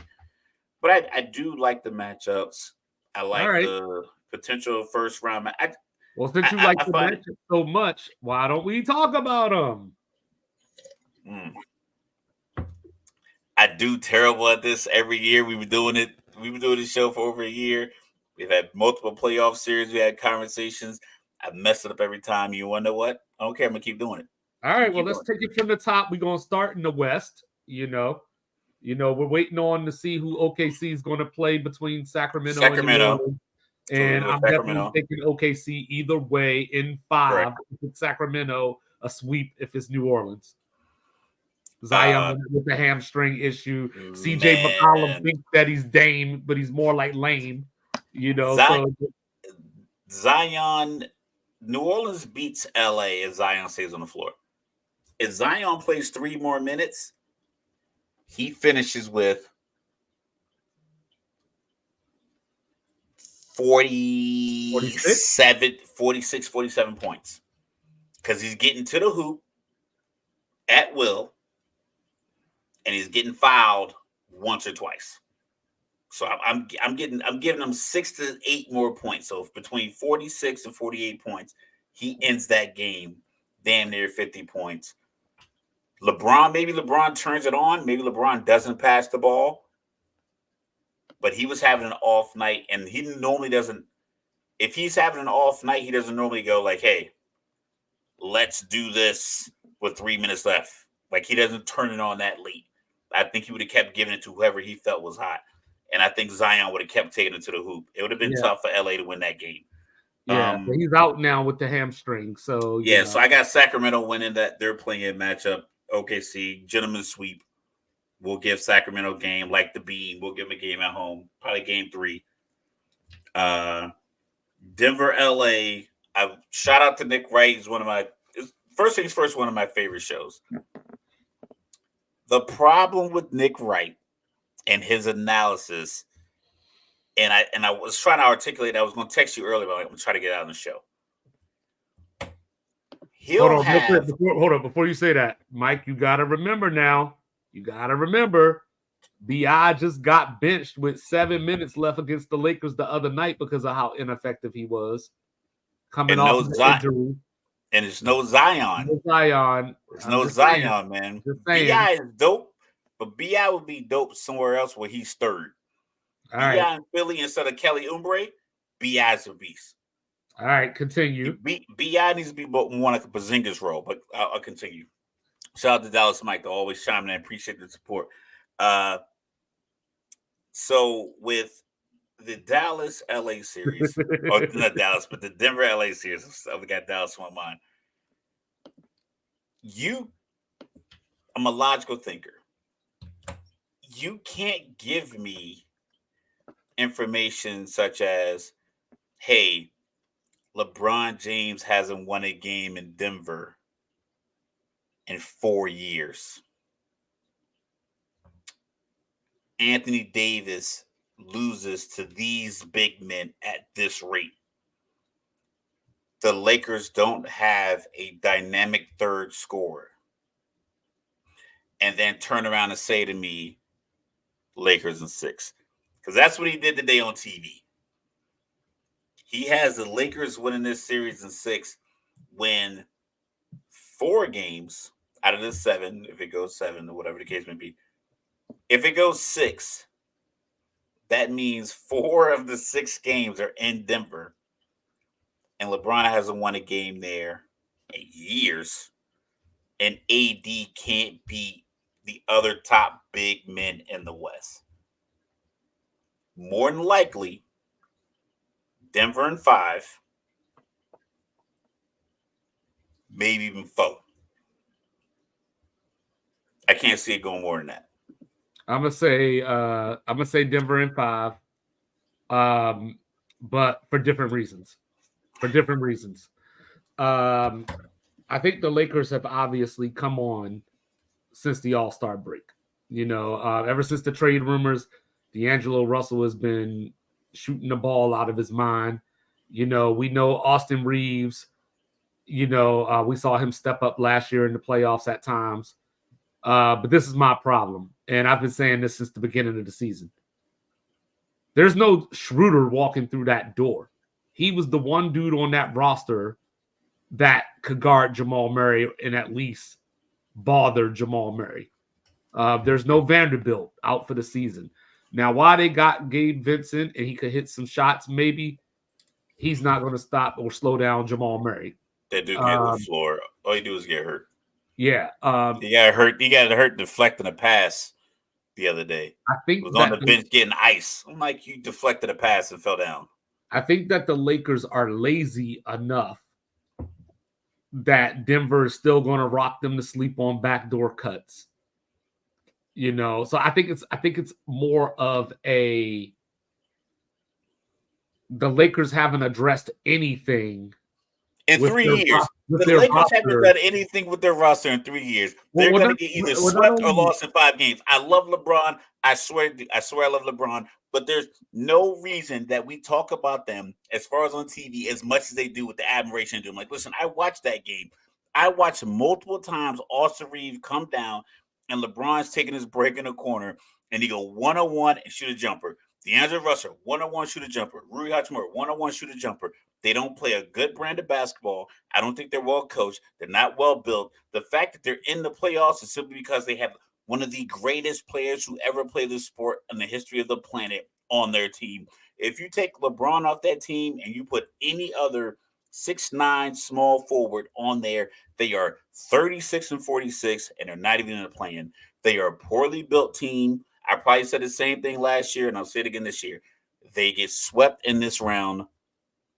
but I do like the matchups. I All like right. the potential first round. Well, since you like I the find it. matchup so much, why don't we talk about them? Mm, I do terrible at this every year. We've been doing it. We've been doing this show for over a year. We've had multiple playoff series. We had conversations. I mess it up every time. You want to know what? I don't care. I'm gonna keep doing it. All I'm right, gonna well, keep let's doing take it from the top. We're gonna start in the West. We're waiting on to see who OKC is going to play between it. Sacramento and New Sacramento. Orleans. So we're And gonna go I'm definitely Sacramento. taking OKC either way in 5. Correct. If it's Sacramento, a sweep if it's New Orleans. Zion Uh, with the hamstring issue. CJ McCollum man, thinks that he's Dame, but he's more like lame. Zion, So Zion, New Orleans beats LA if Zion stays on the floor. If Zion plays 3 more minutes, he finishes with 46. 47 points because he's getting to the hoop at will and he's getting fouled once or twice. So I'm giving him 6 to 8 more points. So between 46 and 48 points, he ends that game damn near 50 points. Maybe LeBron turns it on. Maybe LeBron doesn't pass the ball. But he was having an off night, and he normally doesn't. If he's having an off night, he doesn't normally go like, "Hey, let's do this with 3 minutes left. Like he doesn't turn it on that late. I think he would have kept giving it to whoever he felt was hot. And I think Zion would have kept taking it to the hoop. It would have been Yeah. tough for LA to win that game. Yeah, but he's out now with the hamstring. So yeah, so I got Sacramento winning that they're playing matchup. OKC, gentleman sweep. We'll give Sacramento a game like the Bean. We'll give them a game at home, probably game 3. Denver, LA. I shout out to Nick Wright. He's one of my first things first. One of my favorite shows. The problem with Nick Wright and his analysis, and I was trying to articulate. I was going to text you earlier, but I'm going to try to get out on the show. Hold on, before you say that, Mike, you got to remember now. You got to remember, B.I. just got benched with 7 minutes left against the Lakers the other night because of how ineffective he was. Coming off of the injury. And it's no Zion. No Zion. There's no Zion, man. B.I. is dope, but B.I. would be dope somewhere else where he's third. B.I. in Philly instead of Kelly Oubre, B.I.'s a beast. All right, continue. B.I. needs to be more like a Porzingis role, but I'll continue. Shout out to Dallas Mike, always chiming in. Appreciate the support. So with the Dallas LA series, or not Dallas, but the Denver LA series, we got Dallas on my mind. I'm a logical thinker. You can't give me information such as, hey, LeBron James hasn't won a game in Denver in 4 years. Anthony Davis loses to these big men at this rate. The Lakers don't have a dynamic third scorer. And then turn around and say to me, Lakers in 6. Because that's what he did today on TV. He has the Lakers winning this series in 6 when 4 games out of the 7, if it goes 7 or whatever the case may be, if it goes 6, that means 4 of the 6 games are in Denver. And LeBron hasn't won a game there in years. And AD can't beat the other top big men in the West. More than likely, Denver in 5, maybe even 4. I can't see it going more than that. I'm gonna say Denver in 5, but for different reasons. I think the Lakers have obviously come on since the All-Star break. Ever since the trade rumors, D'Angelo Russell has been shooting the ball out of his mind. We know Austin Reeves. We saw him step up last year in the playoffs at times. But this is my problem, and I've been saying this since the beginning of the season. There's no Schroeder walking through that door. He was the one dude on that roster that could guard Jamal Murray and at least bother Jamal Murray. There's no Vanderbilt out for the season. Now, why they got Gabe Vincent and he could hit some shots, maybe he's not going to stop or slow down Jamal Murray. That dude get the floor. All you do is get hurt. Yeah. He got hurt deflecting a pass the other day. I think he was on the bench getting ice. I'm like, you deflected a pass and fell down. I think that the Lakers are lazy enough that Denver is still going to rock them to sleep on backdoor cuts. So I think it's more of the Lakers haven't addressed anything in 3 years. The Lakers haven't done anything with their roster in 3 years. They're going to get either swept or lost in 5 games. I love LeBron. I swear I love LeBron. But there's no reason that we talk about them as far as on TV as much as they do with the admiration. I'm like, listen, I watched that game. I watched multiple times Austin Reeves come down and LeBron's taking his break in the corner and he go one-on-one and shoot a jumper. D'Angelo Russell, one-on-one shoot a jumper. Rui Hachimura, one-on-one shoot a jumper. They don't play a good brand of basketball. I don't think they're well coached. They're not well built. The fact that they're in the playoffs is simply because they have one of the greatest players who ever played this sport in the history of the planet on their team. If you take LeBron off that team and you put any other 6'9" small forward on there. They are 36-46, and they're not even in the plan. They are a poorly built team. I probably said the same thing last year, and I'll say it again this year. They get swept in this round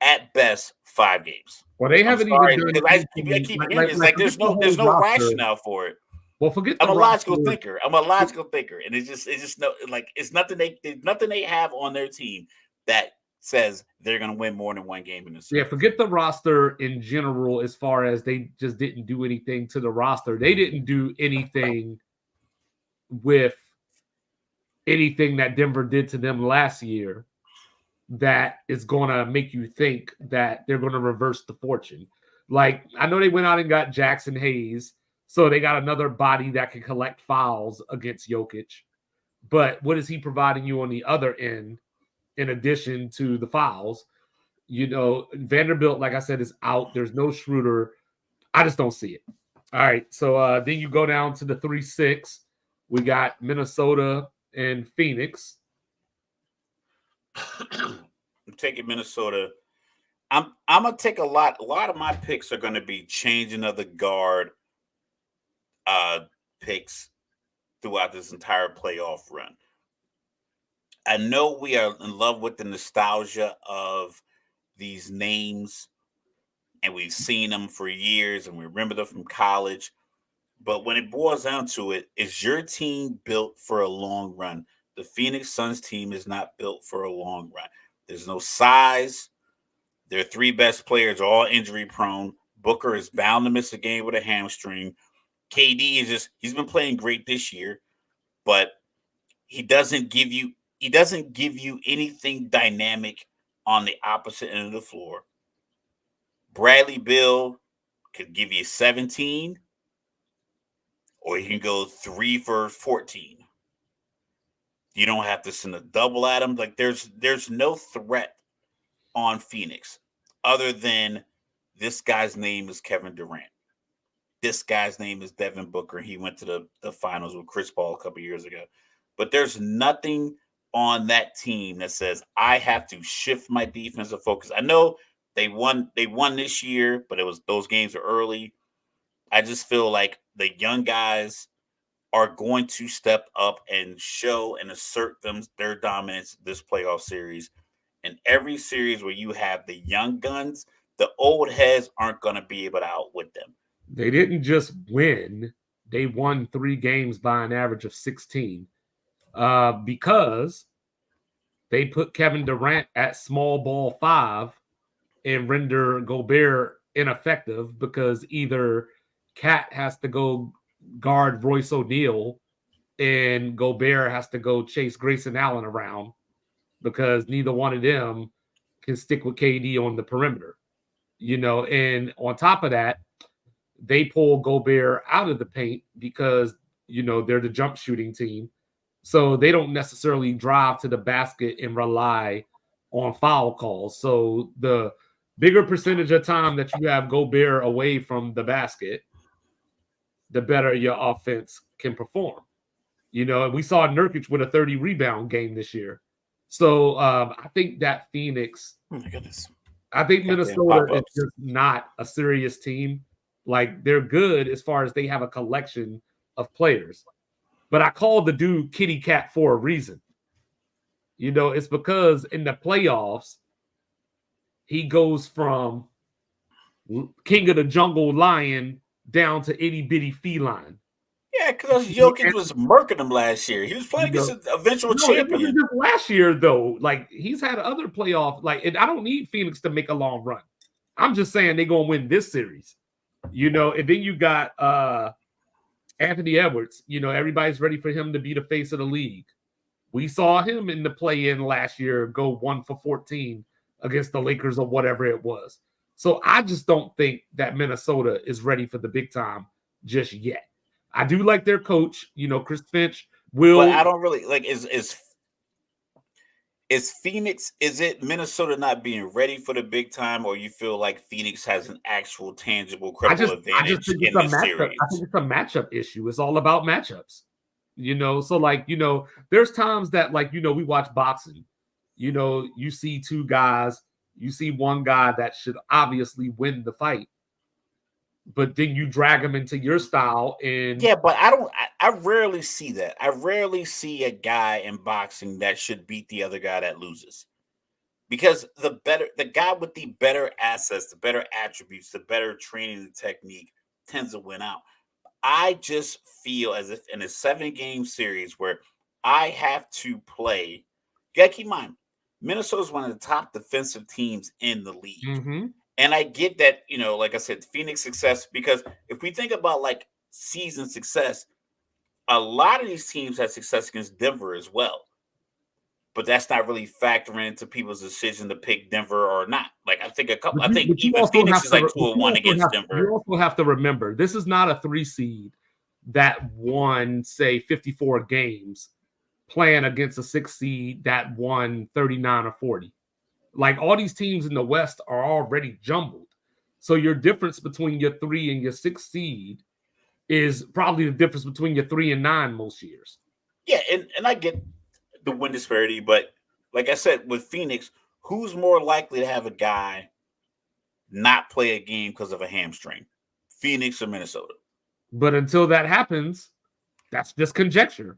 at best 5 games. Well, they I'm haven't even sorry done because I keep hearing it's like forget the there's whole no roster. rationale for it. Well, forget I'm the a logical roster. thinker. I'm a logical thinker, and it's just no like it's nothing they have on their team that says they're going to win more than one game in the series. Yeah, forget the roster in general as far as they just didn't do anything to the roster. They didn't do anything with anything that Denver did to them last year that is going to make you think that they're going to reverse the fortune. Like, I know they went out and got Jackson Hayes, so they got another body that can collect fouls against Jokic. But what is he providing you on the other end in addition to the fouls? You know, Vanderbilt, like I said, is out. There's no Schroeder. I just don't see it. All right, so then you go down to the 3-6. We got Minnesota and Phoenix. I'm taking Minnesota. I'm gonna take a lot of my picks are gonna be changing of the guard picks throughout this entire playoff run. I know we are in love with the nostalgia of these names, and we've seen them for years, and we remember them from college. But when it boils down to it, is your team built for a long run? The Phoenix Suns team is not built for a long run. There's no size. Their 3 best players are all injury prone. Booker is bound to miss a game with a hamstring. KD he's been playing great this year, but he doesn't give you anything dynamic on the opposite end of the floor. Bradley Beal could give you 17, or he can go 3 for 14. You don't have to send a double at him. Like there's no threat on Phoenix other than this guy's name is Kevin Durant. This guy's name is Devin Booker. He went to the finals with Chris Paul a couple years ago. But there's nothing on that team that says I have to shift my defensive focus. I know they won this year, but those games are early. I just feel like the young guys are going to step up and show and assert their dominance this playoff series. In every series where you have the young guns, the old heads aren't going to be able to outwit them. They didn't just win. They won 3 games by an average of 16 because they put Kevin Durant at small ball 5 and render Gobert ineffective because either Cat has to go guard Royce O'Neal and Gobert has to go chase Grayson Allen around because neither one of them can stick with KD on the perimeter. You know, and on top of that, they pull Gobert out of the paint because, you know, they're the jump shooting team. So they don't necessarily drive to the basket and rely on foul calls. So the bigger percentage of time that you have Gobert away from the basket, the better your offense can perform. You know, and we saw Nurkic with a 30 rebound game this year. So I think that Phoenix, oh my goodness, I think Minnesota is just not a serious team. Like they're good as far as they have a collection of players. But I called the dude Kitty Cat for a reason. You know, it's because in the playoffs, he goes from king of the jungle lion down to itty bitty feline. Yeah, because Jokic was murking him last year. He was playing against an eventual champion. It wasn't just last year, though. Like, he's had other playoff. Like, and I don't need Phoenix to make a long run. I'm just saying they're going to win this series. You know, and then you got Anthony Edwards. You know, everybody's ready for him to be the face of the league. We saw him in the play-in last year go 1 for 14 against the Lakers or whatever it was. So I just don't think that Minnesota is ready for the big time just yet. I do like their coach, you know, Chris Finch will. But I don't really like is Phoenix, is it Minnesota not being ready for the big time, or you feel like Phoenix has an actual tangible credible advantage in this series? I think it's a matchup issue. It's all about matchups. You know, so like, you know, there's times that like, you know, we watch boxing, you know, you see 2 guys You see one guy that should obviously win the fight, but then you drag him into your style. And Yeah, but I rarely see that. I rarely see a guy in boxing that should beat the other guy that loses. Because the guy with the better assets, the better attributes, the better training and technique tends to win out. I just feel as if in a 7-game series where I have to play, you gotta keep in mind, Minnesota's one of the top defensive teams in the league. Mhm. And I get that, like I said, Phoenix success, because if we think about like season success, a lot of these teams had success against Denver as well. But that's not really factoring into people's decision to pick Denver or not. Like I think But you even also Phoenix have is to like 2-1 against Denver. you also have to remember this is not a 3 seed that won, say, 54 games playing against a 6 seed that won 39 or 40. Like all these teams in the West are already jumbled. So your difference between your 3 and your 6 seed is probably the difference between your 3 and 9 most years. Yeah, and I get the win disparity, but like I said, with Phoenix, who's more likely to have a guy not play a game because of a hamstring? Phoenix or Minnesota? But until that happens, that's just conjecture.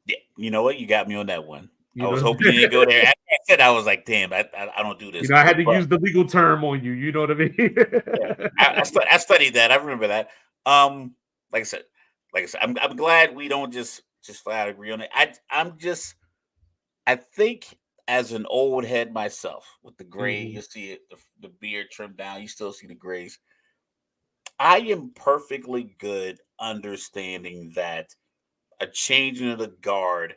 Yeah, you know what? You got me on that one. I You was know, hoping you didn't go there. After I said, I was like, damn, I don't do this. I had to But, use the legal term on you. You know what I mean? yeah, I studied that. I remember that. Like I said, I'm glad we don't just flat out agree on it. I think as an old head myself with the gray, Mhm. you see it, the beard trimmed down, you still see the grays. I am perfectly good understanding that a changing of the guard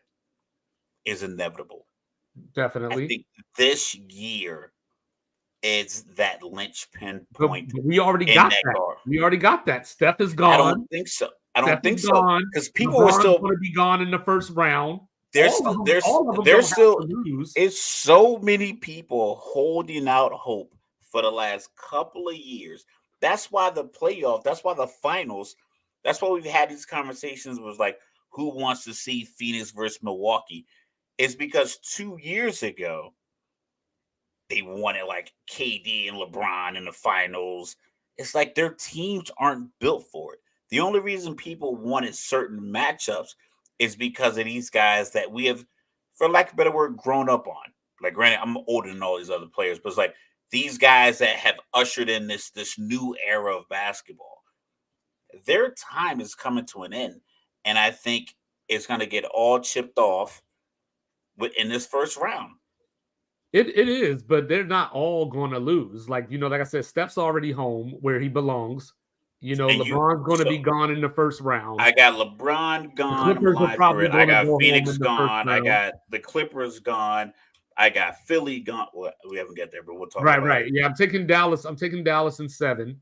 is inevitable. I Definitely. think this year is that linchpin But point we already in got that that. guard. We already got that. Steph is I don't gone. think so. I Steph don't is think so gone. because people were LeBron's still going to be gone in the first round. there's All of them there's don't have still to lose. it's so many people holding out hope for the last couple of years. That's why the playoff, that's why the finals, that's why we've had these conversations was like who wants to see Phoenix versus Milwaukee? It's because 2 years ago they wanted like KD and LeBron in the finals. It's like their teams aren't built for it. The only reason people wanted certain matchups is because of these guys that we have, for lack of a better word, grown up on. Like, granted, I'm older than all these other players, but it's like these guys that have ushered in this new era of basketball. Their time is coming to an end, and I think it's going to get all chipped off in this first round. It is, but they're not all going to lose. Like, like I said, Steph's already home where he belongs. And LeBron's going to be gone in the first round. I got LeBron The gone. I'm Clippers are alive for probably it. I going to got go home Phoenix in the first gone. I round. got the Clippers gone. I got Philly gone. Well, we haven't got there, but we'll talk Right, about right. it. Yeah, I'm taking Dallas. I'm taking Dallas in 7.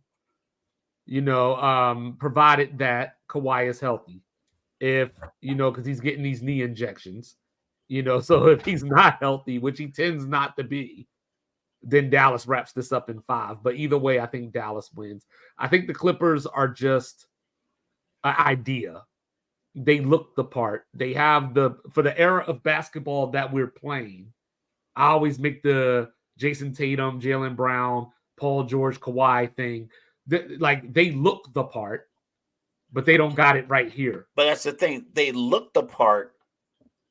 Provided that Kawhi is healthy. If because he's getting these knee injections. So if he's not healthy, which he tends not to be, then Dallas wraps this up in 5. But either way, I think Dallas wins. I think the Clippers are just an idea. They look the part. They have for the era of basketball that we're playing. I always make the Jason Tatum, Jaylen Brown, Paul George, Kawhi thing. They look the part, but they don't got it right here. But that's the thing. They look the part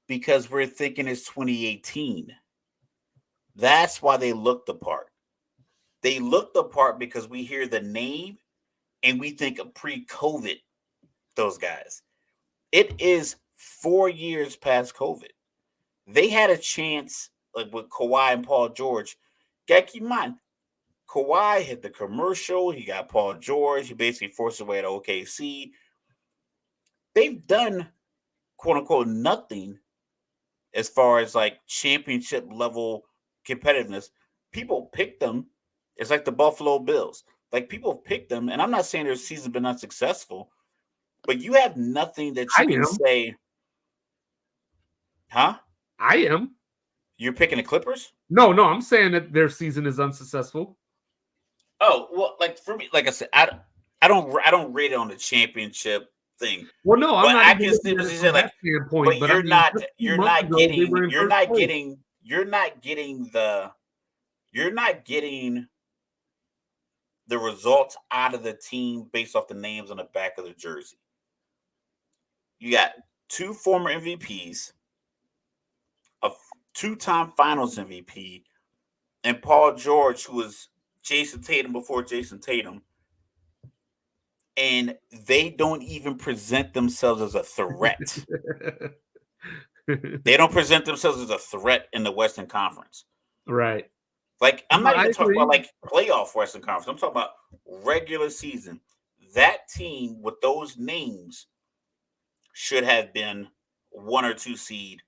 because we're thinking it's 2018. That's why they look the part. They look the part because we hear the name and we think of pre-COVID, those guys. It is 4 years past COVID. They had a chance, like with Kawhi and Paul George. Gotta keep in mind, Kawhi hit the commercial. He got Paul George. He basically forced his way to OKC. They've done quote unquote nothing as far as like championship level competitiveness. People pick them. It's like the Buffalo Bills. Like people pick them, and I'm not saying their season's been unsuccessful, but you have nothing that I you can am. say, huh? I am. You're picking the Clippers? No, I'm saying that their season is unsuccessful. Oh, well, like for me, like I said, I don't rate it on the championship thing. Well, no, I'm But not I even can looking see at what it you from said, that like, standpoint. but But I you're mean, not just a few months ago, they were in first place. you're not getting You're not getting the results out of the team based off the names on the back of the jersey. You got 2 former MVPs, a 2-time Finals MVP, and Paul George, who was Jason Tatum before Jason Tatum, and they don't even present themselves as a threat. They don't present themselves as a threat in the Western Conference. Right. Like, I'm No, not I even talking agree. about like playoff Western Conference. I'm talking about regular season. That team with those names should have been 1 or 2 seed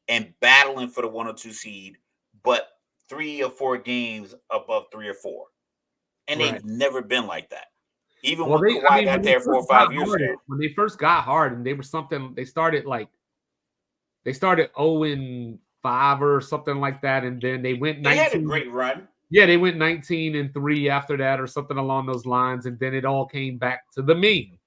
and battling for the 1 or 2 seed, but 3 or 4 games above 3 or 4. And Right. they've never been like that. Even Well, when Kawhi got when they there 4 first or got 5 years Harden, ago. when they first got Harden, they were something. They started 0-5 or something like that, and then they went They had a 19. great run. Yeah, they went 19-3 after that, or something along those lines, and then it all came back to the mean.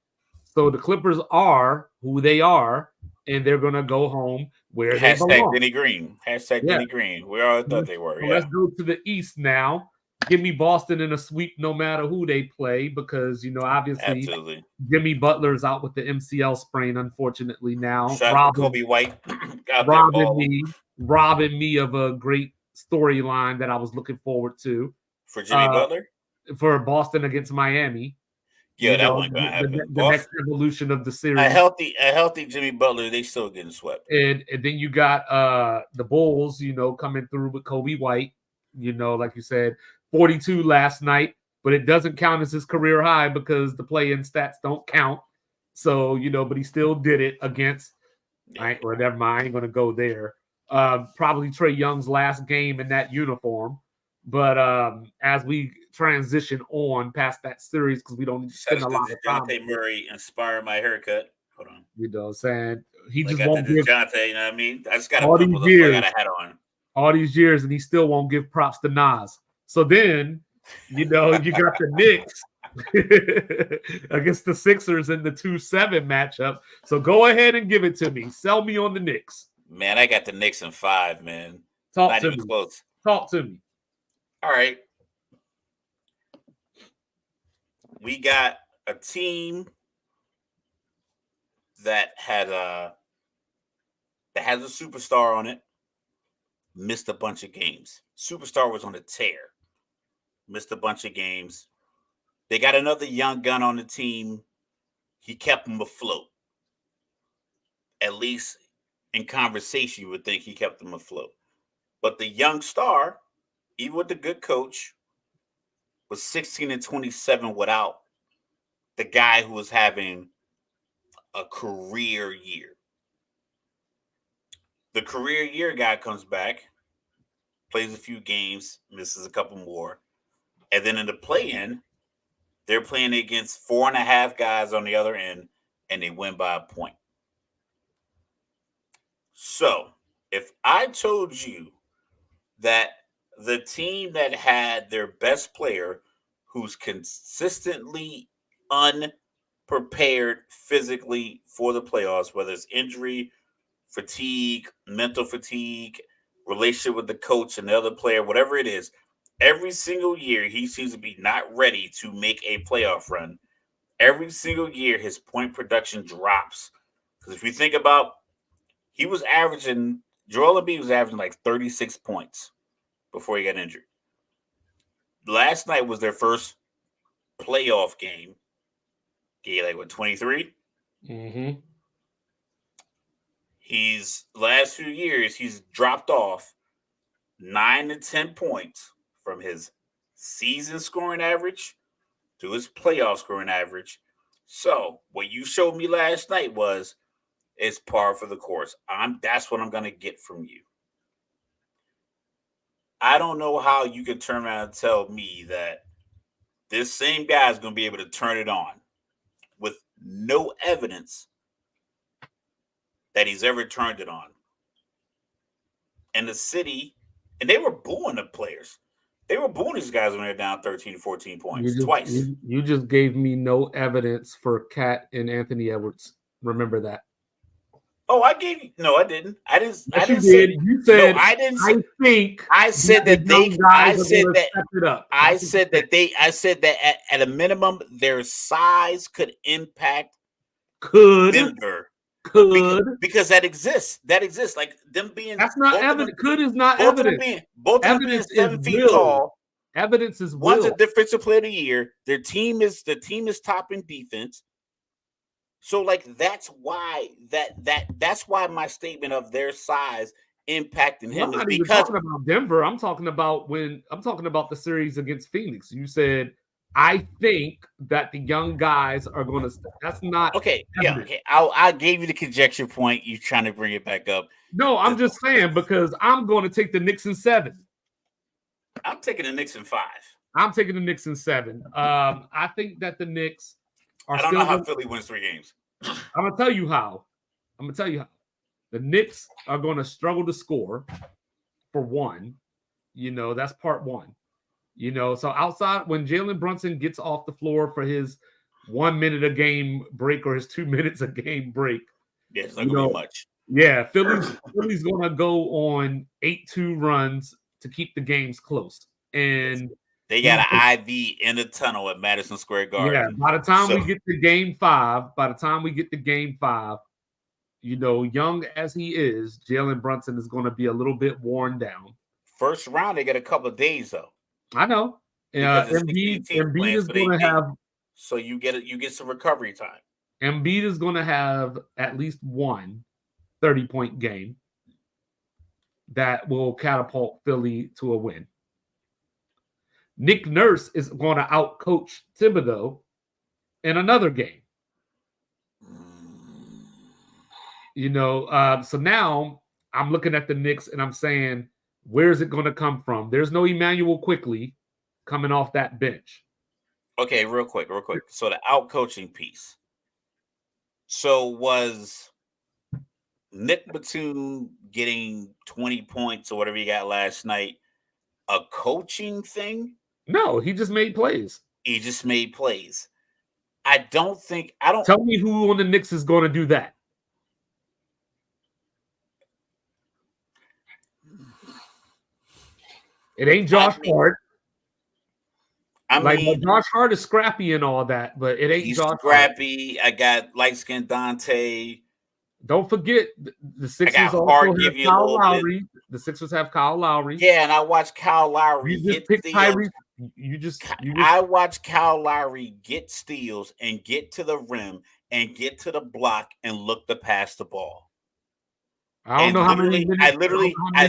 So the Clippers are who they are, and they're gonna go home where they Hashtag belong. Denny Green. Hashtag Yeah. Denny Green. We all thought they were. So let's Yeah. go to the East now. Give me Boston in a sweep no matter who they play, because obviously Absolutely. Jimmy Butler's out with the MCL sprain, unfortunately now, Shout out to Kobe White out there robbing balling me, robbing me of a great storyline that I was looking forward to for Jimmy uh, Butler. for Boston against Miami. Yeah, that wasn't gonna happen. The next evolution of the A series. healthy Jimmy Butler, they still getting swept. And then you got the Bulls, coming through with Kobe White, like you said, 42 last night, but it doesn't count as his career high because the play-in stats don't count. So, but he still did it against never mind, I ain't gonna go there. Probably Trae Young's last game in that uniform. But as we transition on past that series, because we don't need to Shout spend out a to lot of time, Jontay Murray inspired my haircut. Hold on. saying he I just got the won't give Dejounte, you know what I mean? I just got a all these pimple. That's why I got years, a hat on. and he still won't give props to Nas. So then, you got the Knicks against the Sixers in the 2-7 matchup. So go ahead and give it to me. Sell me on the Knicks. Man, I got the Knicks in 5, man. Talk Not to even me. close. Talk to me. All right. We got a team that has a superstar on it. Missed a bunch of games. Superstar was on a tear. Missed a bunch of games. They got another young gun on the team. He kept them afloat. At least in conversation, you would think he kept them afloat. But the young star, even with the good coach, was 16-27 without the guy who was having a career year. The career year guy comes back, plays a few games, misses a couple more. And then in the play-in, they're playing against 4.5 guys on the other end, and they win by a point. So, if I told you that the team that had their best player who's consistently unprepared physically for the playoffs, whether it's injury, fatigue, mental fatigue, relationship with the coach and the other player, whatever it is, every single year he seems to be not ready to make a playoff run. Every single year his point production drops. Because if you think about, he was averaging, Joel Embiid was averaging like 36 points before he got injured. Last night was their first playoff game. He like 23. Mm-hmm. He's last few years he's dropped off 9 to 10 points from his season scoring average to his playoff scoring average. So what you showed me last night was it's par for the course. That's what I'm gonna get from you. I don't know how you can turn around and tell me that this same guy is gonna be able to turn it on with no evidence that he's ever turned it on. And the city, and they were booing the players. They were booing these guys when they're down 13, 14 points twice. You just gave me no evidence for Cat and Anthony Edwards. Remember that. Oh, I gave you. No, I didn't. I didn't. I Yes, you didn't say. did. You No, said, I didn't I say. think I said the that young they. guys I are said going to that. step it up. I That's what you said said. that they. I said that at a minimum, their size could impact Could, Denver could. because that exists. That exists. Like them being That's not both of them. evidence. Could is not evidence. Both of them being Evidence is 7 feet will. tall. Evidence is One's a will. defensive player of the year. The team is top in defense. So like that's why my statement of their size impacting Well, him I'm is not even because talking about Denver. I'm talking about the series against Phoenix. You said, I think that the young guys are going to. That's not okay, yeah, evidence. okay. I gave you the conjecture point. You trying to bring it back up. No, I'm just saying because I'm going to take the Knicks in 7. I'm taking the Knicks in 5. I'm taking the Knicks in 7. I think that the Knicks are I don't know still. how Philly wins 3 games. I'm gonna tell you how. The Knicks are going to struggle to score. For one, that's part one. So outside when Jalen Brunson gets off the floor for his 1 minute a game break or his 2 minutes a game break, Yeah, it's not gonna be much. Yeah, Philly's gonna go on 8-2 runs to keep the games close. And they got an IV in the tunnel at Madison Square Garden. Yeah, by the time we get to game 5, young as he is, Jalen Brunson is going to be a little bit worn down. First round, they get a couple of days though. I know. Embiid is going to have. So you get some recovery time. Embiid is going to have at least one 30-point game that will catapult Philly to a win. Nick Nurse is going to outcoach Thibodeau in another game. So now I'm looking at the Knicks and I'm saying, where is it going to come from? There's no Emmanuel Quickly coming off that bench. Okay, real quick. So the outcoaching piece. So was Nick Batum getting 20 points or whatever he got last night a coaching thing? No, he just made plays. I don't Tell me who on the Knicks is going to do that. It ain't Josh Hart. Josh Hart is scrappy and all that, but it ain't he's Josh scrappy. Hart. I got light-skinned Dante. Don't forget the Sixers also have Kyle Lowry. The Sixers have Kyle Lowry. Yeah, and I watched Kyle Lowry get steals. I watched Kyle Lowry get steals and get to the rim and get to the block and look to pass the ball. I don't know how many minutes. I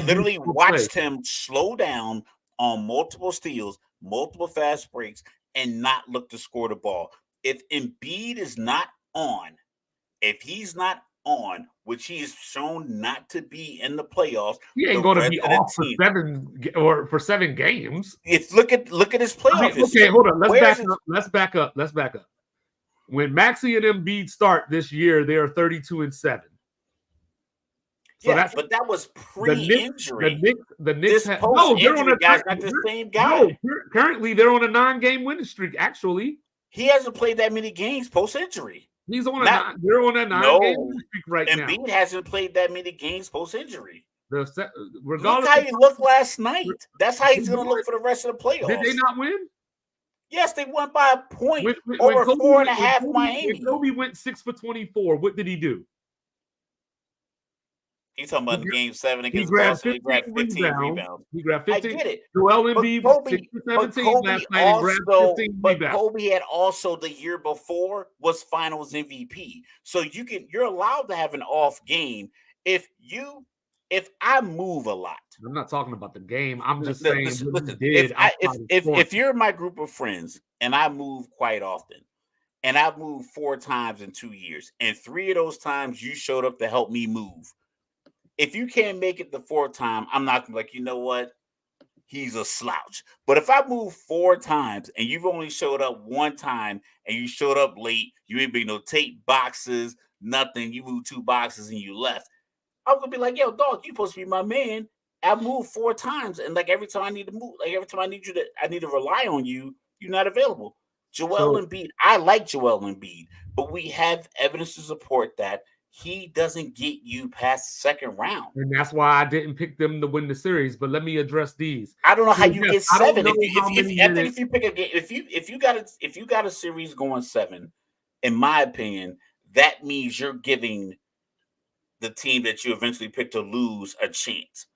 literally watched him slow down on multiple steals, multiple fast breaks, and not look to score the ball. If Embiid is not on, if he's not on, which he is shown not to be in the playoffs, he ain't going to be off for 7 games. It's look at his playoff history. Okay, hold on. Let's back up. When Maxey and Embiid start this year, they are 32-7. So but that was pre-injury. The Knicks they're on not the same guy. No, currently they're on a 9-game winning streak. Actually, he hasn't played that many games post-injury. They're on a 9-game winning streak right now. Embiid hasn't played that many games post-injury. Look how he looked last night. That's how he's going to look for the rest of the playoffs. Did they not win? Yes, they won by a point over 4.5 Miami. When Kobe went 6 for 24, what did he do? He's talking about Game 7 against Boston. He grabbed 15 rebounds. He grabbed 15. I get it. Joel Embiid was 6 for 17 last night and grabbed 15 rebounds. Kobe had also the year before was Finals MVP. So you're allowed to have an off game if I move a lot. I'm not talking about the game. I'm just saying. Listen, if you're my group of friends and I move quite often, and I've moved 4 times in 2 years, and 3 of those times you showed up to help me move. If you can't make it the 4th time, I'm not gonna be like, you know what? He's a slouch. But if I move 4 times and you've only showed up 1 time and you showed up late, you ain't bring no tape boxes, nothing. You moved 2 boxes and you left. I'm gonna be like, yo, dog, you supposed to be my man. I moved 4 times, and like every time I need to move, like every time I need to rely on you, you're not available. Joel Embiid, I like Joel Embiid, but we have evidence to support that he doesn't get you past the second round. And that's why I didn't pick them to win the series. But let me address these. I don't know So, how you yes, get I don't seven. know how many I think minutes. if you pick a game, if you got a series going seven, in my opinion, that means you're giving the team that you eventually pick to lose a chance.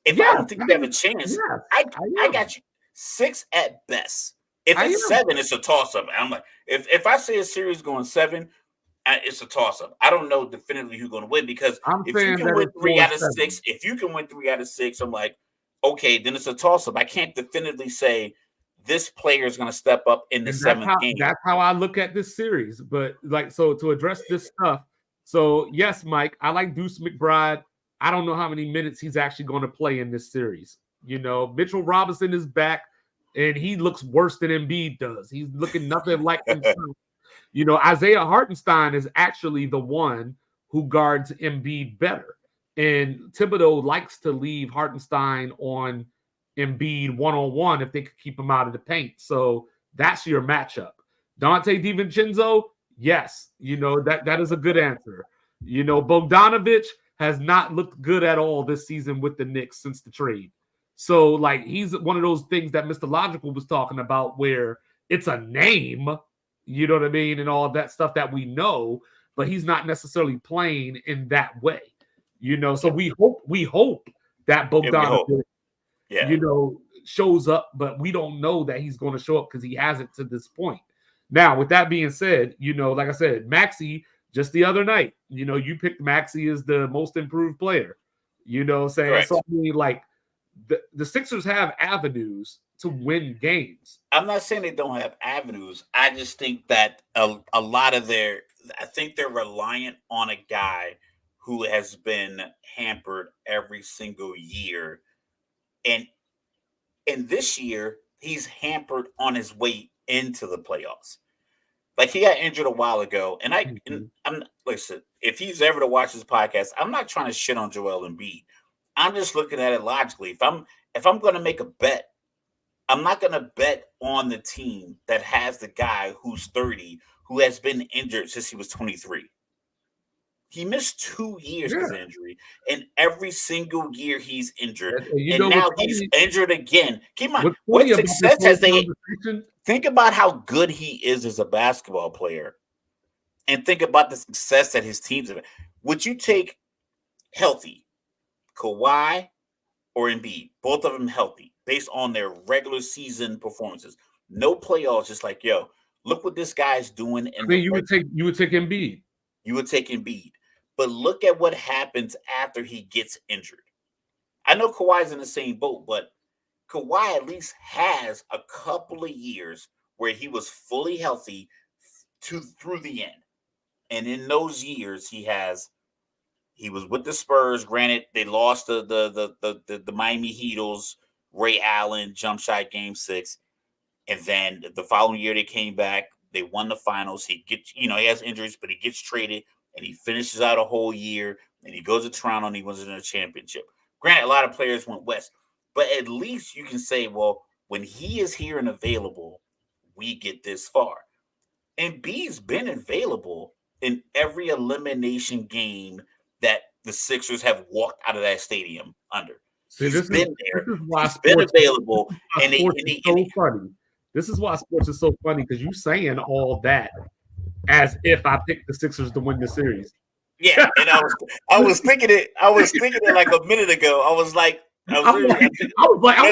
If I Yes, don't think you have a chance, yes, I got you 6 at best. If I it's am. 7, it's a toss up. I'm like, if I say a series going 7, it's a toss up. I don't know definitively who's going to win because I'm if you saying can that win it's 3 going out of 7. 6, if you can win 3 out of 6, I'm like, okay, then it's a toss up. I can't definitively say this player is going to step up in the And 7th game. that's how I look at this series. But like, so to address this stuff, so yes, Mike, I like Deuce McBride. I don't know how many minutes he's actually going to play in this series. You know, Mitchell Robinson is back, and he looks worse than Embiid does. He's looking nothing like himself. You know, Isaiah Hartenstein is actually the one who guards Embiid better. And Thibodeau likes to leave Hartenstein on Embiid one-on-one if they could keep him out of the paint. So that's your matchup. Dante DiVincenzo, yes, you know, that is a good answer. You know, Bogdanovich has not looked good at all this season with the Knicks since the trade. So, like, he's one of those things that Mr. Logical was talking about where it's a name, you know what I mean, and all that stuff that we know, but he's not necessarily playing in that way. You know, so we hope that Yeah, we hope. Bogdanovich, Yeah. you know, shows up, but we don't know that he's going to show up because he hasn't to this point. Now, with that being said, you know, like I said, Maxey, just the other night, you know, you picked Maxey as the most improved player. You know what I'm saying? Correct. So, I mean, like, the Sixers have avenues to win games. I'm not saying they don't have avenues. I just think that a lot of I think they're reliant on a guy who has been hampered every single year. And this year, he's hampered on his way into the playoffs. Like he got injured a while ago, and I'm listen. If he's ever to watch this podcast, I'm not trying to shit on Joel Embiid. I'm just looking at it logically. If I'm going to make a bet, I'm not going to bet on the team that has the guy who's 30 who has been injured since he was 23. He missed 2 years because of injury, and every single year he's injured, and now he's injured again. Keep in mind, what success has they? Think about how good he is as a basketball player, and think about the success that his teams have. Would you take healthy Kawhi or Embiid? Both of them healthy, based on their regular season performances. No playoffs, just like, yo, look what this guy's doing. You would take Embiid. You would take Embiid. But look at what happens after he gets injured. I know Kawhi's in the same boat, but Kawhi at least has a couple of years where he was fully healthy through the end. And in those years, he was with the Spurs. Granted, they lost the Miami Heatles, Ray Allen jump shot game 6. And then the following year they came back. They won the finals. He has injuries, but he gets traded and he finishes out a whole year. And he goes to Toronto and he wins a championship. Granted, a lot of players went west, but at least you can say, well, when he is here and available, we get this far. And B's been available in every elimination game that the Sixers have walked out of that stadium under. He's been there. He's been available. And so funny. This is why sports is so funny because you saying all that as if I picked the Sixers to win the series. Yeah, and I was thinking it like a minute ago. I was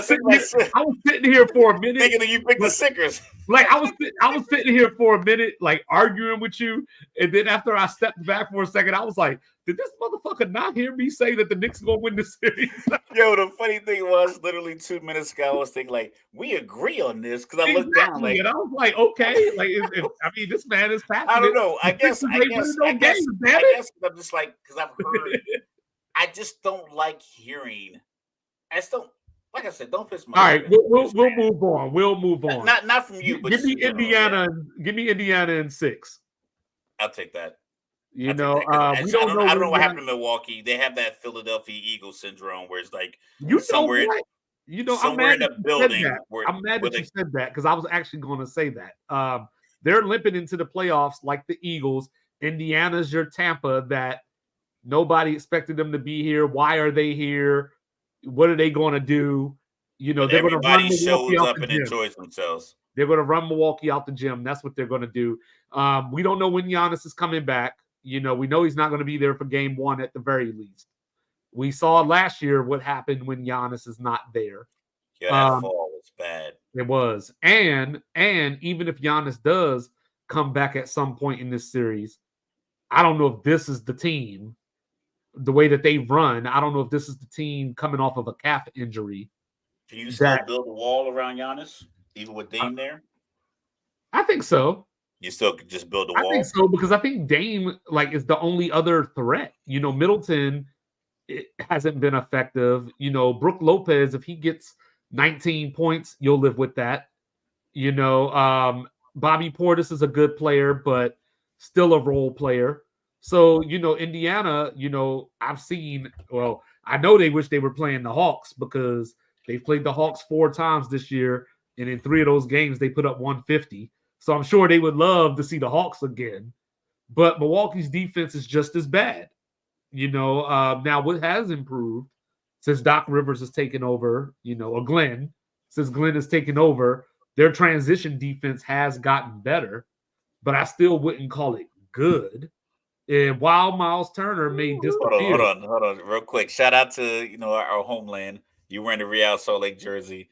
sitting here for a minute thinking that you picked the Sixers. Like I was sitting here for a minute, like arguing with you, and then after I stepped back for a second, I was like, "Did this motherfucker not hear me say that the Knicks are gonna win the series?" Yo, the funny thing was, literally 2 minutes ago, I was thinking like, "We agree on this," because I looked down, like, and I was like, "Okay, like, I mean, this man is passionate." I don't know. I guess I'm just like, because I've heard. I just don't like hearing. I just don't. Like I said, don't piss me off. All right, we'll move on. We'll move on. Not from you, but give me Indiana. Yeah. Give me Indiana in 6. I'll take that. You know, I don't know what happened to Milwaukee. They have that Philadelphia Eagles syndrome where it's like somewhere somewhere in the building. I'm mad that you said that because I was actually going to say that. They're limping into the playoffs like the Eagles, Indiana's your Tampa that nobody expected them to be here. Why are they here? What are they going to do? But They're going to run everybody Milwaukee shows out up the and gym. enjoys themselves. They're going to run Milwaukee out the gym. That's what they're going to do. We don't know when Giannis is coming back. We know he's not going to be there for game 1 at the very least. We saw last year what happened when Giannis is not there. Yeah, that fall was bad. It was. And even if Giannis does come back at some point in this series, I don't know if this is the team, the way that they run. I don't know if this is the team coming off of a calf injury. Can you still build a wall around Giannis, even with Dame there? I think so. You still could just build a I wall? think so, because I think Dame is the only other threat. Middleton, it hasn't been effective. Brook Lopez, if he gets 19 points, you'll live with that. Bobby Portis is a good player, but still a role player. So, Indiana, I've seen, well, I know they wish they were playing the Hawks because they've played the Hawks 4 times this year. And in 3 of those games, they put up 150. So I'm sure they would love to see the Hawks again. But Milwaukee's defense is just as bad. Now what has improved since Doc Rivers has taken over, or Glenn, since Glenn has taken over, their transition defense has gotten better, but I still wouldn't call it good. And while Miles Turner may disappear. Hold on, real quick. Shout out to our homeland. You wearing the Real Salt Lake jersey.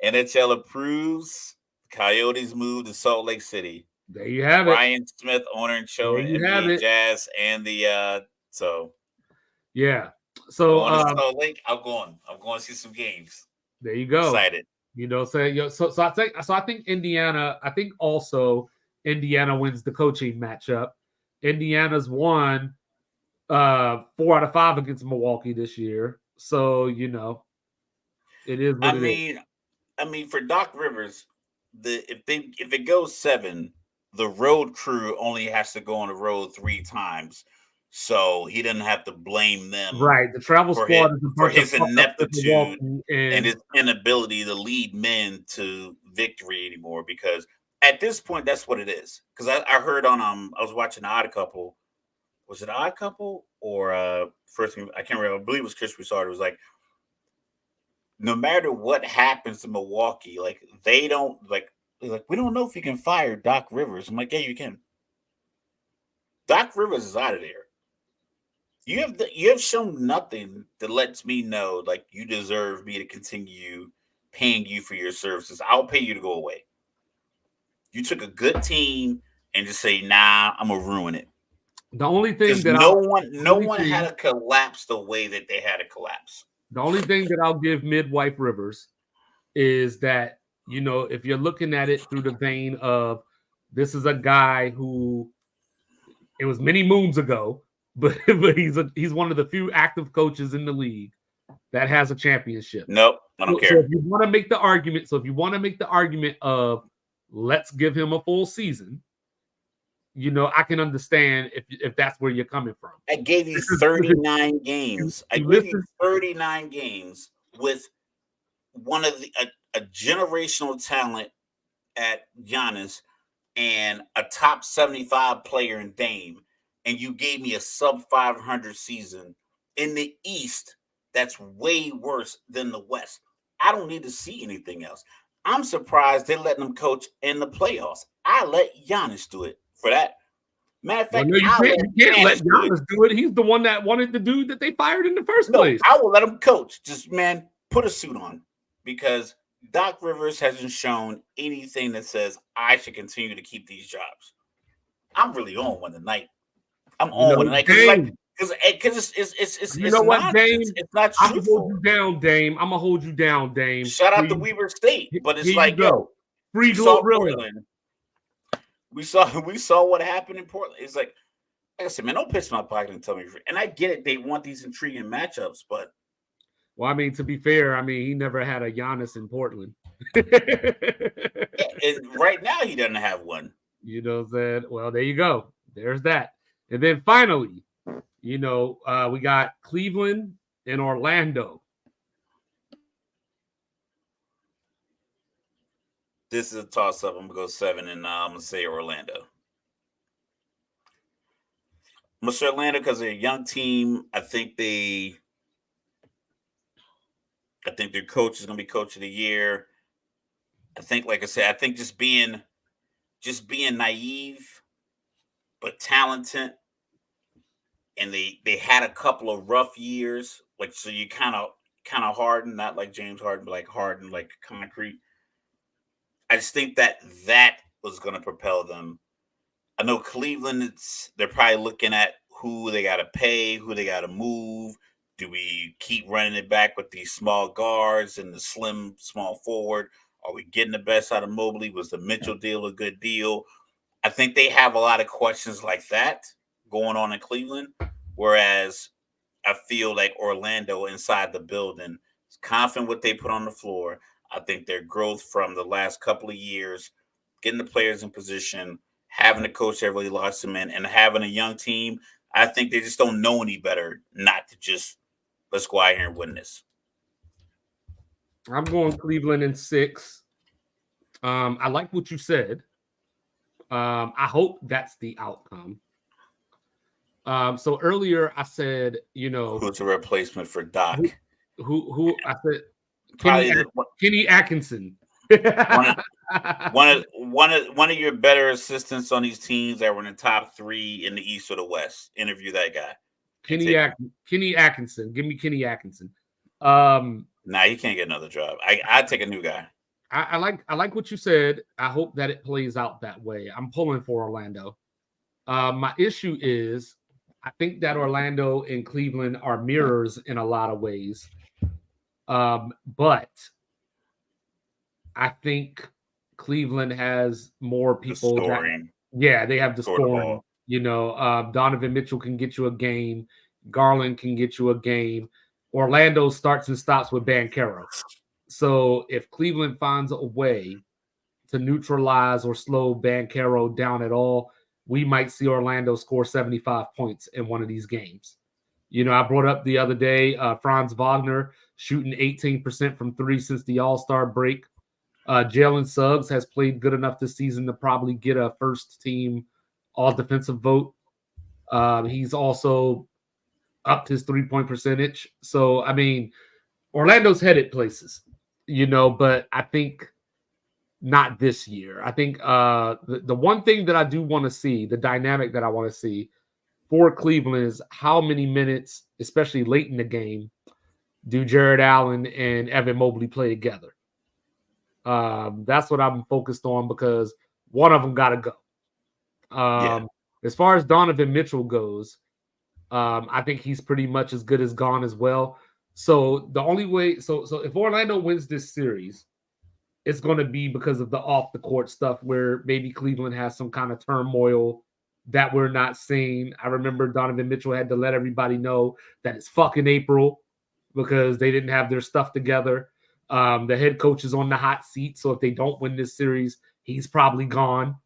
NHL approves Coyotes move to Salt Lake City. There you have it. Ryan Smith, owner and show NBA Jazz, and the so yeah. So Salt Lake, I'm going to see some games. There you go. Excited. So I think Indiana. I think also Indiana wins the coaching matchup. Indiana's won 4 out of 5 against Milwaukee this year. So it is what it is. I mean, for Doc Rivers, if it goes 7, the road crew only has to go on the road 3 times, so he doesn't have to blame them. Right, the travel squad is for his ineptitude and his inability to lead men to victory anymore. Because at this point, that's what it is. Because I heard on I was watching Odd Couple. Was it Odd Couple or first? I can't remember. I believe it was Chris Broussard. It was like, no matter what happens to Milwaukee, they don't we don't know if you can fire Doc Rivers. I'm like, yeah, you can. Doc Rivers is out of there. You have shown nothing that lets me know you deserve me to continue paying you for your services. I'll pay you to go away. You took a good team and just say, nah, I'm gonna ruin it. The only thing that no one had to collapse the way that they had to collapse. The only thing that I'll give Midwife Rivers is that, if you're looking at it through the vein of this is a guy who it was many moons ago, but he's one of the few active coaches in the league that has a championship. Nope, I don't care. So if you want to make the argument of let's give him a full season, I can understand if that's where you're coming from. I gave you 39 games. I gave you 39 games with one of a generational talent at Giannis and a top 75 player in Dame, and you gave me a sub 500 season in the East. That's way worse than the West. I don't need to see anything else. I'm surprised they're letting them coach in the playoffs. I let Giannis do it for that. Matter of fact, you can't let Giannis do it. He's the one that wanted the dude that they fired in the first place. I will let him coach. Just, man, put a suit on, because Doc Rivers hasn't shown anything that says I should continue to keep these jobs. I'm really on one tonight. I'm on one tonight because it's you know what, Dame? It's not truthful. I'm gonna hold you down, Dame. I'm gonna hold you down, Dame. Shout out to Weber State, but it's free Glorilla. We saw what happened in Portland. It's like I said, man, don't piss my pocket and tell me. And I get it; they want these intriguing matchups, but well, I mean, to be fair, he never had a Giannis in Portland. And right now, he doesn't have one. Well, there you go. There's that. And then finally, we got Cleveland and Orlando. This is a toss-up. I'm going to go 7, and I'm going to say Orlando. Mr. Orlando, because they're a young team. I think their coach is going to be coach of the year. I think, like I said, I think just being naive but talented, and they had a couple of rough years, like so you kind of harden, not like James Harden, but like harden like concrete. I just think that was going to propel them. I know Cleveland. They're probably looking at who they got to pay, who they got to move. Do we keep running it back with these small guards and the slim small forward? Are we getting the best out of Mobley? Was the Mitchell deal a good deal? I think they have a lot of questions like that going on in Cleveland. Whereas I feel like Orlando inside the building is confident what they put on the floor. I think their growth from the last couple of years, getting the players in position, having a coach that really lost them in, and having a young team, I think they just don't know any better not to just let's go out here and win this. I'm going Cleveland in 6. I like what you said. I hope that's the outcome. So earlier I said, Who's a replacement for Doc? who I said Probably Kenny Atkinson. one of your better assistants on these teams that were in the top 3 in the East or the West. Interview that guy. Kenny Atkinson. Give me Kenny Atkinson. Nah, he can't get another job. I'd take a new guy. I like what you said. I hope that it plays out that way. I'm pulling for Orlando. My issue is I think that Orlando and Cleveland are mirrors in a lot of ways. But I think Cleveland has more people. The scoring. They have the scoring. Donovan Mitchell can get you a game. Garland can get you a game. Orlando starts and stops with Banchero. So if Cleveland finds a way to neutralize or slow Banchero down at all, we might see Orlando score 75 points in one of these games. I brought up the other day Franz Wagner shooting 18% from 3 since the All-Star break. Jalen Suggs has played good enough this season to probably get a first-team all-defensive vote. He's also upped his three-point percentage. So, I mean, Orlando's headed places, but I think not this year. I think the one thing that I do want to see, the dynamic that I want to see for Cleveland is how many minutes, especially late in the game, do Jared Allen and Evan Mobley play together. That's what I'm focused on because one of them got to go. As far as Donovan Mitchell goes, I think he's pretty much as good as gone as well. So the only way, so if Orlando wins this series, it's going to be because of the off the court stuff where maybe Cleveland has some kind of turmoil that we're not seeing. I remember Donovan Mitchell had to let everybody know that it's fucking April because they didn't have their stuff together. The head coach is on the hot seat, so if they don't win this series, he's probably gone.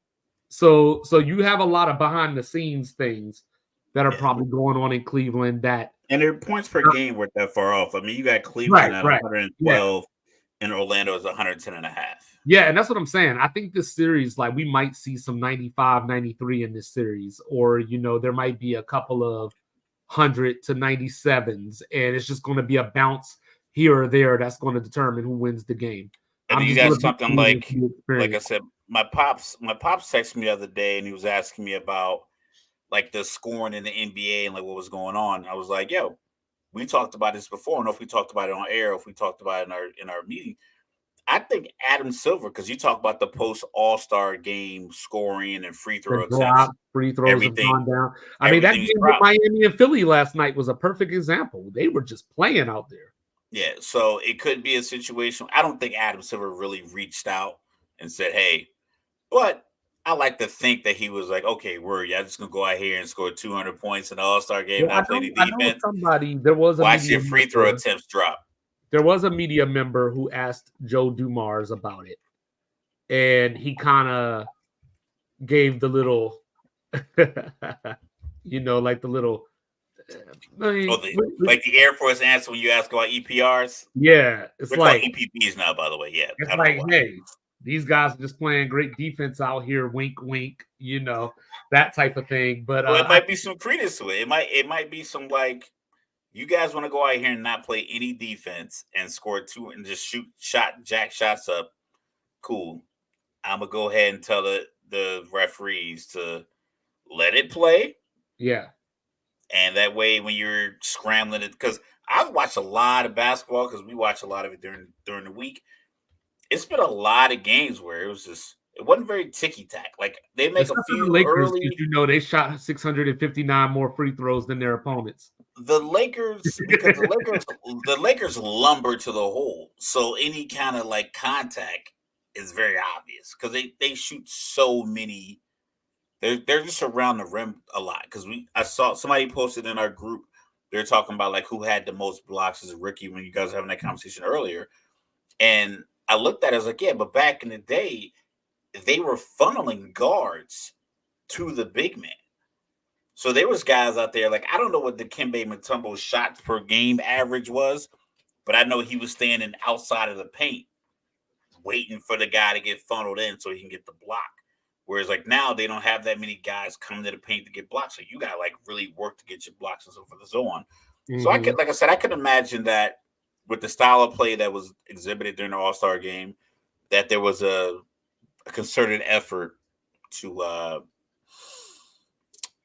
So you have a lot of behind the scenes things that are probably going on in Cleveland and their points per game weren't that far off. I mean, you got Cleveland at 112 and Orlando is 110 and a half. Yeah, and that's what I'm saying. I think this series, like we might see some 95, 93 in this series, or there might be a couple of 100 to 97s, and it's just going to be a bounce here or there that's going to determine who wins the game. And you got something like I said, my pops texted me the other day, and he was asking me about like the scoring in the NBA and like what was going on. I was like, yo, we talked about this before. I don't know if we talked about it on air, or if we talked about it in our meeting. I think Adam Silver, because you talk about the post All-Star game scoring and free throw attempts, free throws have gone down. I mean, that game with Miami and Philly last night was a perfect example. They were just playing out there. Yeah, so it could be a situation. I don't think Adam Silver really reached out and said, "Hey," but I like to think that he was like, "Okay, y'all just gonna go out here and score 200 points in the All-Star game, not play the defense." Watch your free throw attempts drop. There was a media member who asked Joe Dumars about it, and he kind of gave the little, like the little, like the Air Force answer when you ask about EPRs. Yeah, we're like EPPs now, by the way. Yeah, it's like, hey, These guys are just playing great defense out here. Wink, wink. That type of thing. But Well, it might be some credence to it. It might be some like you guys want to go out here and not play any defense and score two and just jack shots up. Cool. I'm gonna go ahead and tell the referees to let it play. Yeah. And that way, when you're scrambling it, because I've watched a lot of basketball because we watch a lot of it during the week. It's been a lot of games where it wasn't very ticky tack. Like they make a Except for the few Lakers, early. they shot 659 more free throws than their opponents. The Lakers, because the Lakers lumber to the hole, so any kind of like contact is very obvious because they shoot so many. They're just around the rim a lot because I saw somebody posted in our group. They're talking about like who had the most blocks as a rookie when you guys were having that conversation earlier, and I looked at it, I was like, yeah, but back in the day, they were funneling guards to the big man. So there was guys out there like I don't know what the Dikembe Mutombo shots per game average was, but I know he was standing outside of the paint waiting for the guy to get funneled in so he can get the block. Whereas like now they don't have that many guys coming to the paint to get blocks, so you got to like really work to get your blocks and so forth and so on. So I could, like I said, I could imagine that with the style of play that was exhibited during the All-Star game, that there was a concerted effort to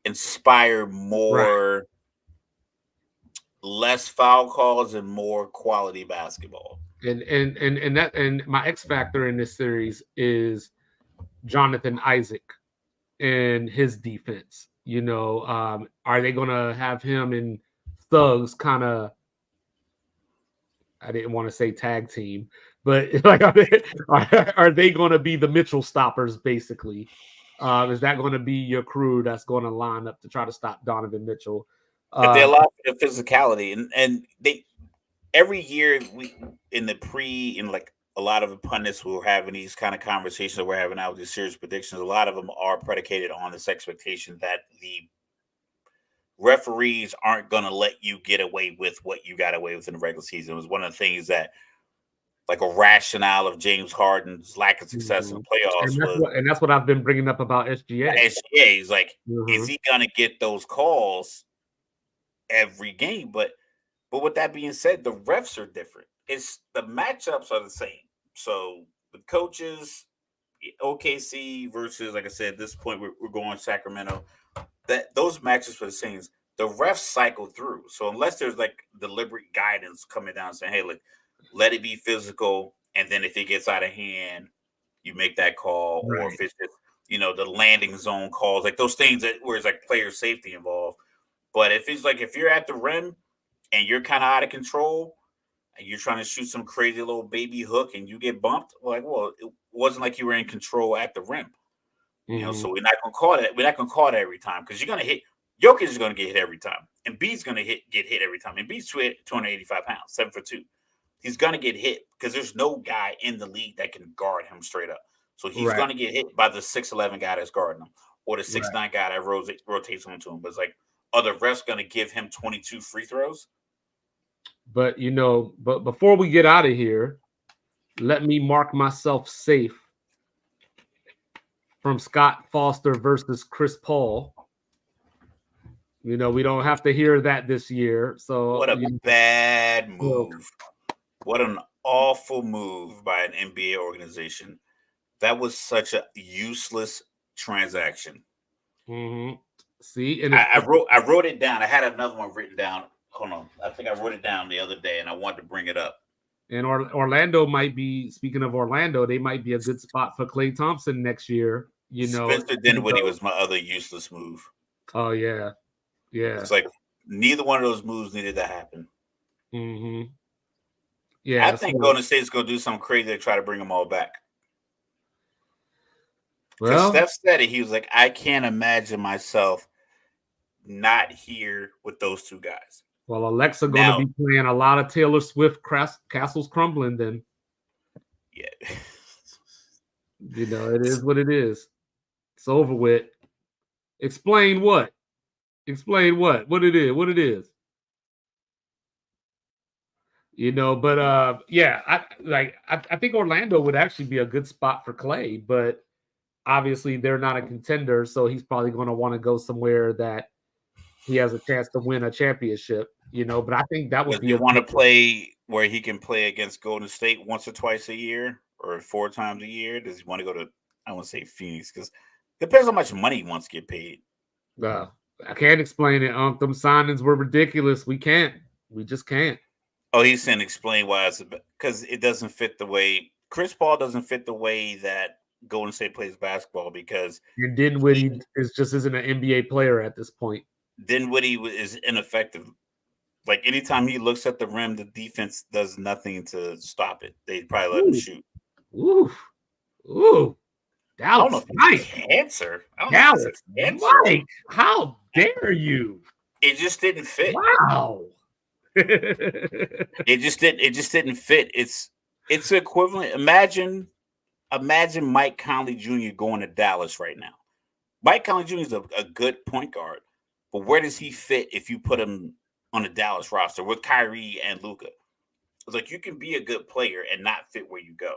inspire more less foul calls and more quality basketball. And my X factor in this series is Jonathan Isaac and his defense. Are they going to have him and Thugs kind of? I didn't want to say tag team, but like, are they going to be the Mitchell stoppers basically? Is that going to be your crew that's going to line up to try to stop Donovan Mitchell? If they allow for the physicality, and they every year we in like a lot of the pundits who are having these kind of conversations we're having out with these serious predictions, a lot of them are predicated on this expectation that the referees aren't going to let you get away with what you got away with in the regular season. It was one of the things that like a rationale of James Harden's lack of success in playoffs and that's what I've been bringing up about SGA. SGA is like, is he going to get those calls every game? But with that being said, the refs are different. It's the matchups are the same. So the coaches, OKC versus, like I said, at this point we're going Sacramento. That those matches for the same. The refs cycle through. So unless there's like deliberate guidance coming down saying, "Hey, look, let it be physical," and then if it gets out of hand, you make that call, or if it's just the landing zone calls, like those things where it's like player safety involved. But if it's like if you're at the rim and you're kind of out of control and you're trying to shoot some crazy little baby hook and you get bumped, well, it wasn't like you were in control at the rim. So we're not gonna call that. We're not gonna call that every time because you're gonna hit. Jokic is gonna get hit every time, and B's gonna get hit every time. And B's 285 pounds, 7'2". He's gonna get hit because there's no guy in the league that can guard him straight up. So he's gonna get hit by the 6'11" guy that's guarding him, or the 6'9" guy that rotates onto him. But it's like, are the refs gonna give him 22 free throws? But but before we get out of here, let me mark myself safe from Scott Foster versus Chris Paul. We don't have to hear that this year. So what a bad move. What an awful move by an NBA organization. That was such a useless transaction. See, and I wrote it down. I had another one written down. Hold on. I think I wrote it down the other day and I wanted to bring it up. And Orlando might be, speaking of Orlando, they might be a good spot for Klay Thompson next year. Spencer Dinwiddie was my other useless move. Oh, yeah. Yeah. It's like neither one of those moves needed to happen. Yeah. I think Golden State's going to do something crazy to try to bring them all back. Because Steph said it. He was like, I can't imagine myself not here with those two guys. Well, Alexa going to be playing a lot of Taylor Swift Castles Crumbling then. Yeah. It is what it is. It's over with. Explain what? Explain what? What it is? What it is? But yeah, I think Orlando would actually be a good spot for Clay, but obviously they're not a contender, so he's probably going to want to go somewhere that he has a chance to win a championship. But I think that would Does be he a want good to play where he can play against Golden State once or twice a year or 4 times a year? Does he want to go to, I won't say Phoenix, because depends how much money he wants to get paid. uh, I can't explain it. Them signings were ridiculous. We can't. We just can't. Oh, he's saying explain why it's because it doesn't fit the way Chris Paul doesn't fit the way that Golden State plays basketball because And Dinwiddie isn't an NBA player at this point. Dinwiddie is ineffective. Like anytime he looks at the rim, the defense does nothing to stop it. They probably let him Ooh, shoot. ooh, ooh. I don't know Dallas if it's Mike. cancer. I don't know if it's Dallas a cancer. Mike. How dare you? It just didn't fit. Wow. It just didn't fit. It's equivalent. Imagine Mike Conley Jr. going to Dallas right now. Mike Conley Jr. is a good point guard, but where does he fit if you put him on the Dallas roster with Kyrie and Luka? It's like you can be a good player and not fit where you go.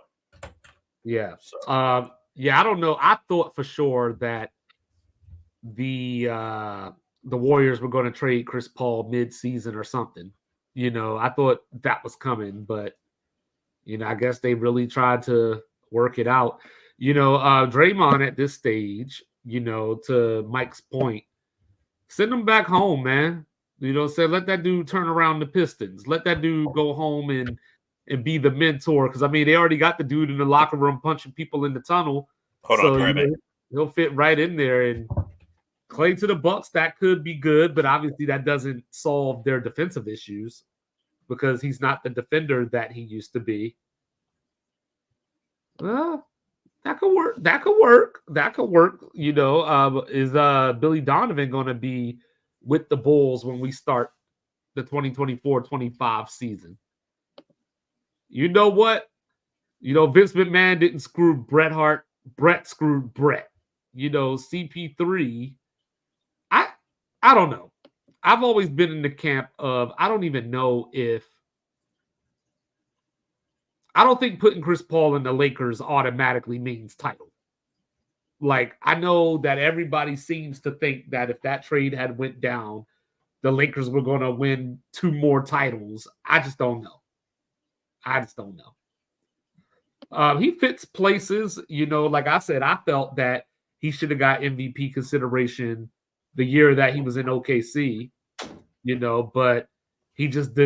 Yeah. So. Yeah, I don't know. I thought for sure that the Warriors were going to trade Chris Paul mid-season or something. I thought that was coming, but I guess they really tried to work it out. Draymond at this stage, to Mike's point, send him back home, man. Say let that dude turn around the Pistons. Let that dude go home and be the mentor. Because I mean, they already got the dude in the locker room punching people in the tunnel. Hold on, right back. He'll fit right in there. And Clay to the Bucks, that could be good, but obviously that doesn't solve their defensive issues because he's not the defender that he used to be. Well, that could work. That could work. Is Billy Donovan going to be with the Bulls when we start the 2024-25 season? You know what? Vince McMahon didn't screw Bret Hart. Bret screwed Bret. CP3. I don't know. I've always been in the camp of I don't even know if I don't think putting Chris Paul in the Lakers automatically means title. Like, I know that everybody seems to think that if that trade had went down, the Lakers were going to win 2 more titles. I just don't know. He fits places, like I said, I felt that he should have got MVP consideration the year that he was in OKC, but he just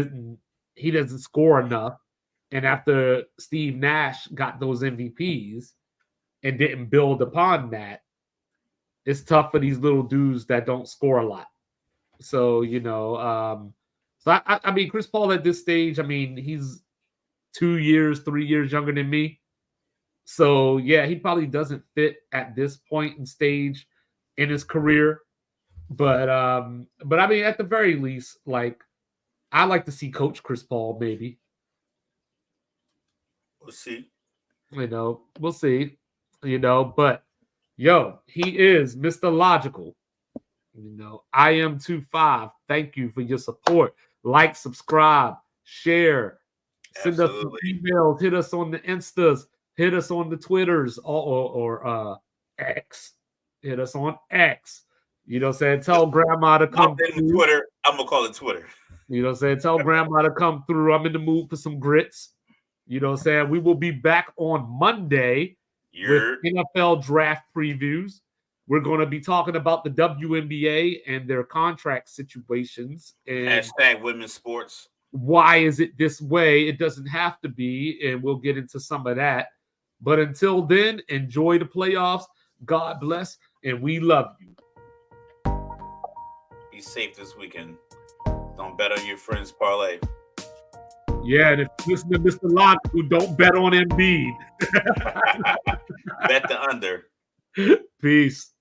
he doesn't score enough. And after Steve Nash got those MVPs and didn't build upon that, it's tough for these little dudes that don't score a lot. So, I mean, Chris Paul at this stage, I mean, he's 2 years, 3 years younger than me. So, yeah, he probably doesn't fit at this point in stage in his career. But I mean, at the very least, like, I like to see Coach Chris Paul, maybe. We'll see. We'll see. But yo, he is Mr. Logical. I am 25. Thank you for your support. Like, subscribe, share, send us some emails, hit us on the Instas, hit us on the Twitters or X. Hit us on X. Tell grandma to come through. Twitter. I'm gonna call it Twitter. Tell grandma to come through. I'm in the mood for some grits. We will be back on Monday with NFL draft previews. We're going to be talking about the WNBA and their contract situations. And # women's sports. Why is it this way? It doesn't have to be, and we'll get into some of that. But until then, enjoy the playoffs. God bless, and we love you. Be safe this weekend. Don't bet on your friend's parlay. Yeah, and if you listen to Mr. Logical, don't bet on Embiid. Bet the under. Peace.